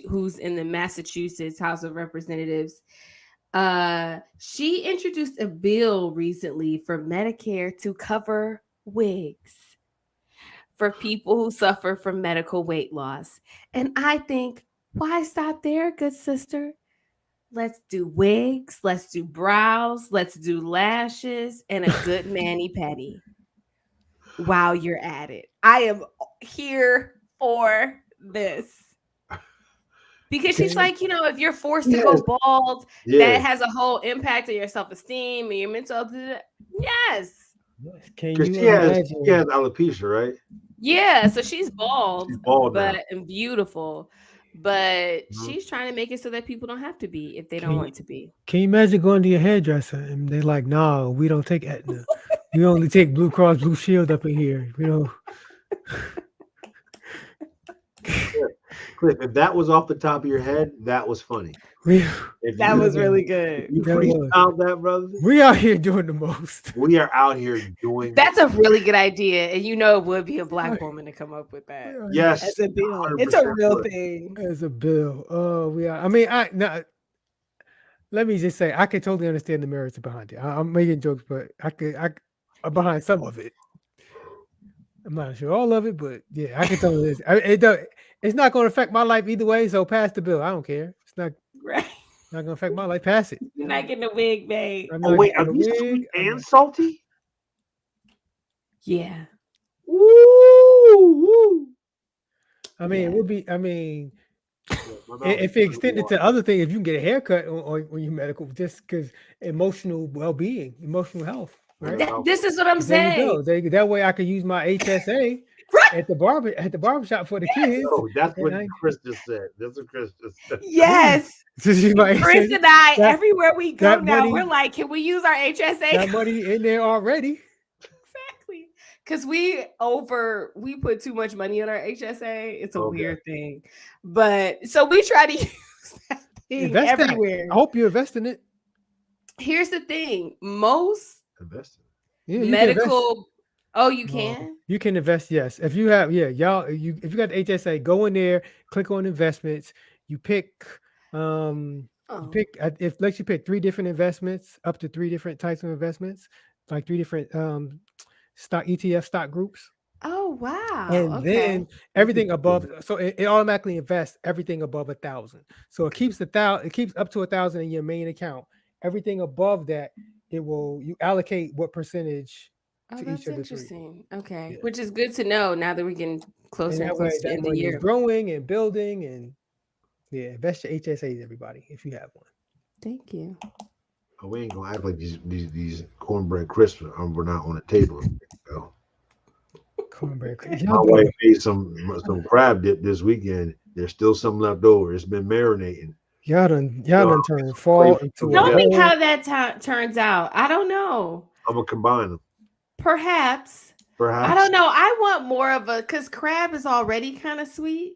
who's in the Massachusetts House of Representatives, she introduced a bill recently for Medicare to cover wigs for people who suffer from medical weight loss. And I think, why stop there, good sister? Let's do wigs, let's do brows, let's do lashes, and a good mani petty while you're at it. I am here for this. Because she's Can like, if you're forced to Yes. go bald, Yeah. that has a whole impact on your self-esteem and your mental. Yes. can Because you she has imagine? alopecia, right? Yeah. So she's bald, She's bald now. but and beautiful. But Mhm. she's trying to make it so that people don't have to be if they Can don't you, want to be. can you imagine going to your hairdresser and they're like, "No, we don't take Aetna. We only take Blue Cross Blue Shield up in here. We don't." Cliff, if that was off the top of your head, that was funny. We If That you was that really if good. you was. freestyled that, brother, We out here doing the most. we are out here doing the That's a really good idea. And it would be a We black woman to come up with that out here yes, as a bill. It's a 100% real would. thing. as a bill. Oh, we are. I mean, I no, let me just say, I can totally understand the merits behind it. I'm making jokes, but I'm behind some of it. I'm not sure all of it, but yeah, I can tell you this. It does. It's not going to affect my life either way. So pass the bill. I don't care. It's Right. not going to affect my life. Pass it. You're not getting a wig made. I'm Oh not wait, getting are a these wig. sweet and salty? Yeah. Woo! I mean, it Yeah. would be. I mean, Yeah, my mouth is if it starting to extended water. to other things, if you can get a haircut on your medical, just because emotional well-being, emotional health, My right? mouth This is what I'm There you saying. go. That way, I could use my HSA Right. at the barbershop for the kids. No, that's And what I Chris just said. That's what Chris just said. yeah, Yes. just use my Chris HSA. and I, That everywhere we go that now, we're money like, can we use our HSA? that money in there already. Exactly. Because we put too much money on our HSA. It's a Okay. weird thing. But so we try to use that thing Invest that. everywhere. I hope you invest in it. Here's the thing. Most Investing. Yeah, you can invest. medical you can? You can invest, yes. If you have, yeah, y'all, if you got the HSA, go in there, click on investments. You pick, Oh. if lets you pick 3 different investments, up to 3 different types of investments, like 3 different stock ETF stock groups, Oh wow. and Okay. then everything above. So it automatically invests everything above 1,000. So it keeps it keeps up to 1,000 in your main account. Everything above that, you allocate what percentage Oh, to each that's of the 3. interesting. Okay. Yeah. Which is good to know now that we're getting And closer and that way, closer to the that end of the money is year. growing and building. And yeah, invest your HSAs, everybody, if you have one. Thank you. Oh, we ain't gonna act like these cornbread crisps were not on the table. Go. Cornbread. My Y'all wife doing made some crab dip this weekend. There's still some left over. It's been marinating. y'all So done get turned some crayfish fall into with a Tell that. me whole how that turns out. I don't know. I'm gonna combine them. Perhaps. I Perhaps. don't know. I want more of because crab is already kind of sweet,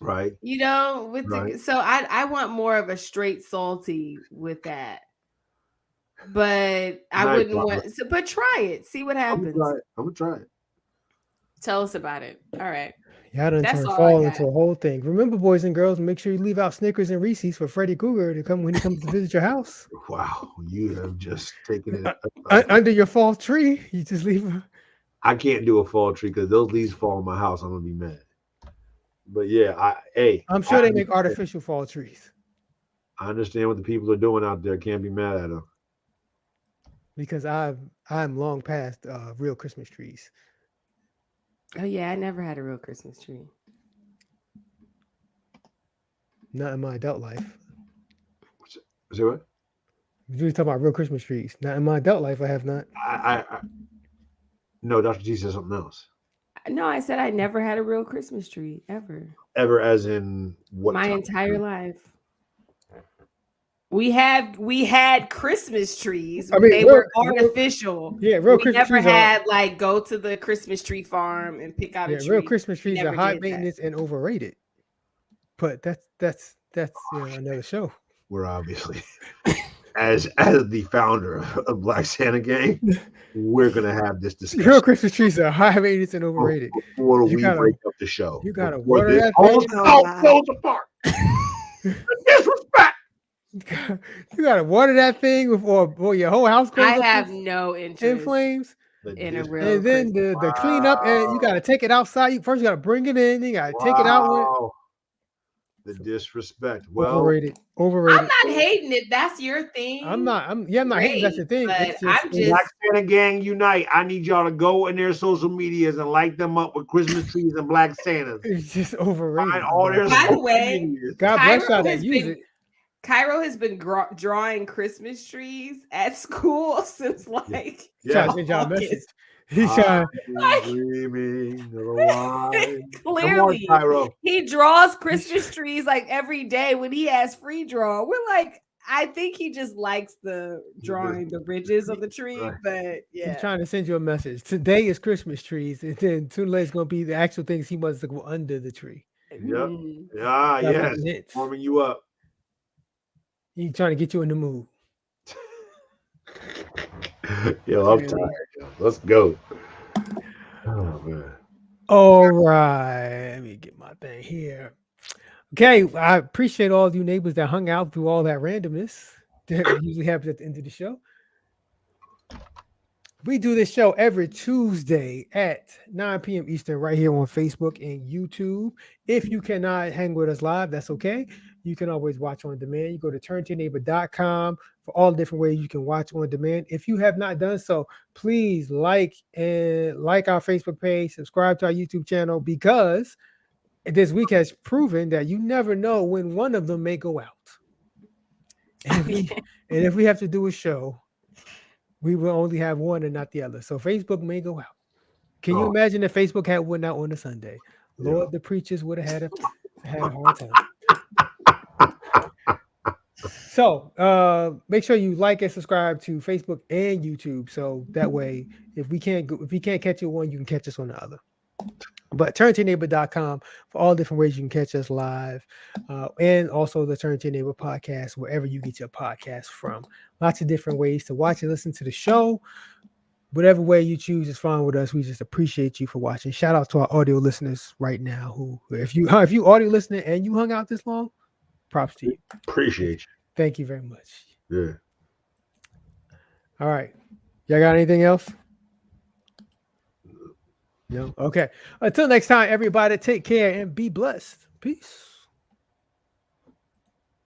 Right. with Right. so I want more of a straight salty with that. But I Nice, wouldn't Barbara. want but try it. See what I'm gonna try happens. it. I'm gonna try it. Tell us about it. All right. y'all done That's turned all I fall got. into a whole thing. Remember, boys and girls, make sure you leave out Snickers and Reese's for Freddy Krueger to come when he comes to visit your house. Wow, you have just taken it. Under your fall tree, you just leave. I can't do a fall tree because those leaves fall in my house. I'm gonna be mad. But yeah, I'm sure they make artificial fall trees I understand what the people are doing out there. Can't be mad at them. because I'm long past real Christmas trees. Oh yeah, I never had a real Christmas tree. Not in my adult life. Say what? You talking about real Christmas trees? Not in my adult life. I have not. I no, Dr. G said something else. No, I said I never had a real Christmas tree ever. Ever as in what My time? entire life. We had Christmas trees. I mean, They were artificial. yeah, real We Christmas never trees are. had like go to the Christmas tree farm and pick out a Yeah, real tree. Christmas We trees are never high did that. maintenance and overrated. but that's another show. We're obviously as the founder of Black Santa Gang, we're gonna have this Your discussion Christmas trees are high rated and overrated. before You we break gotta up the show. you gotta Before water this that whole thing. Oh show my. goes apart. The disrespect. You gotta water that thing before your whole house goes I up have no in interest flames. The in a dis- real And then Christmas the tree. cleanup, and you wow, gotta take it outside. You first you gotta bring it in. You gotta take it out when wow, the disrespect. Well, overrated. I'm Overrated. not hating if that's your I'm thing. not. I'm not hating. That's Great, the thing. but It's just I'm it's Black just Santa Gang Unite. I need y'all to go in their social medias and light them up with Christmas trees and Black Santas. it's just Find overrated. In all my their by opinion. the social way, medias. God bless y'all Cairo that has use it. been Cairo has been drawing Christmas trees at school since Yeah. like He's trying Yes. to send y'all a message. August. He's trying. I'm Like dreaming of a white. Come on, clearly Cairo. he draws He's, Christmas trees like every day when he has free draw. We're like, I think he just likes the drawing the ridges of the tree, Right. but he's yeah. trying to send you a message. Today is Christmas trees, and then sooner or later it's gonna be the actual things he wants to go under the tree. Yep. Mm. Ah, Gotta put yes. the hints. Warming you up. He's trying to get you in the mood. Yo, I'm Clearly. tired. Yo. Let's go. Oh man. All right, let me get my thing here. Okay, I appreciate all you neighbors that hung out through all that randomness that usually happens at the end of the show. We do this show every Tuesday at 9 p.m. Eastern right here on Facebook and YouTube. If you cannot hang with us live, that's okay. You can always watch on demand. You go to turntoneighbor.com for all the different ways you can watch on demand. If you have not done so, please like our Facebook page, subscribe to our YouTube channel because this week has proven that you never know when one of them may go out. And if we have to do a show, we will only have one and not the other. So Facebook may go out. Can you Oh, imagine if Facebook had went out on a Sunday? yeah. Lord, the preachers would have had a hard time. So make sure you like and subscribe to Facebook and YouTube. So that way, if we can't catch you one, you can catch us on the other. But turntoneighbor.com for all different ways you can catch us live. And also the Turn to Your Neighbor podcast, wherever you get your podcast from. Lots of different ways to watch and listen to the show. Whatever way you choose is fine with us. We just appreciate you for watching. Shout out to our audio listeners right now. Who, if you audio listening and you hung out this long, props to you. Appreciate Thank you very much. you. Yeah. All right, y'all got anything else? No. Okay. Until next time, everybody. Take care and be blessed. Peace.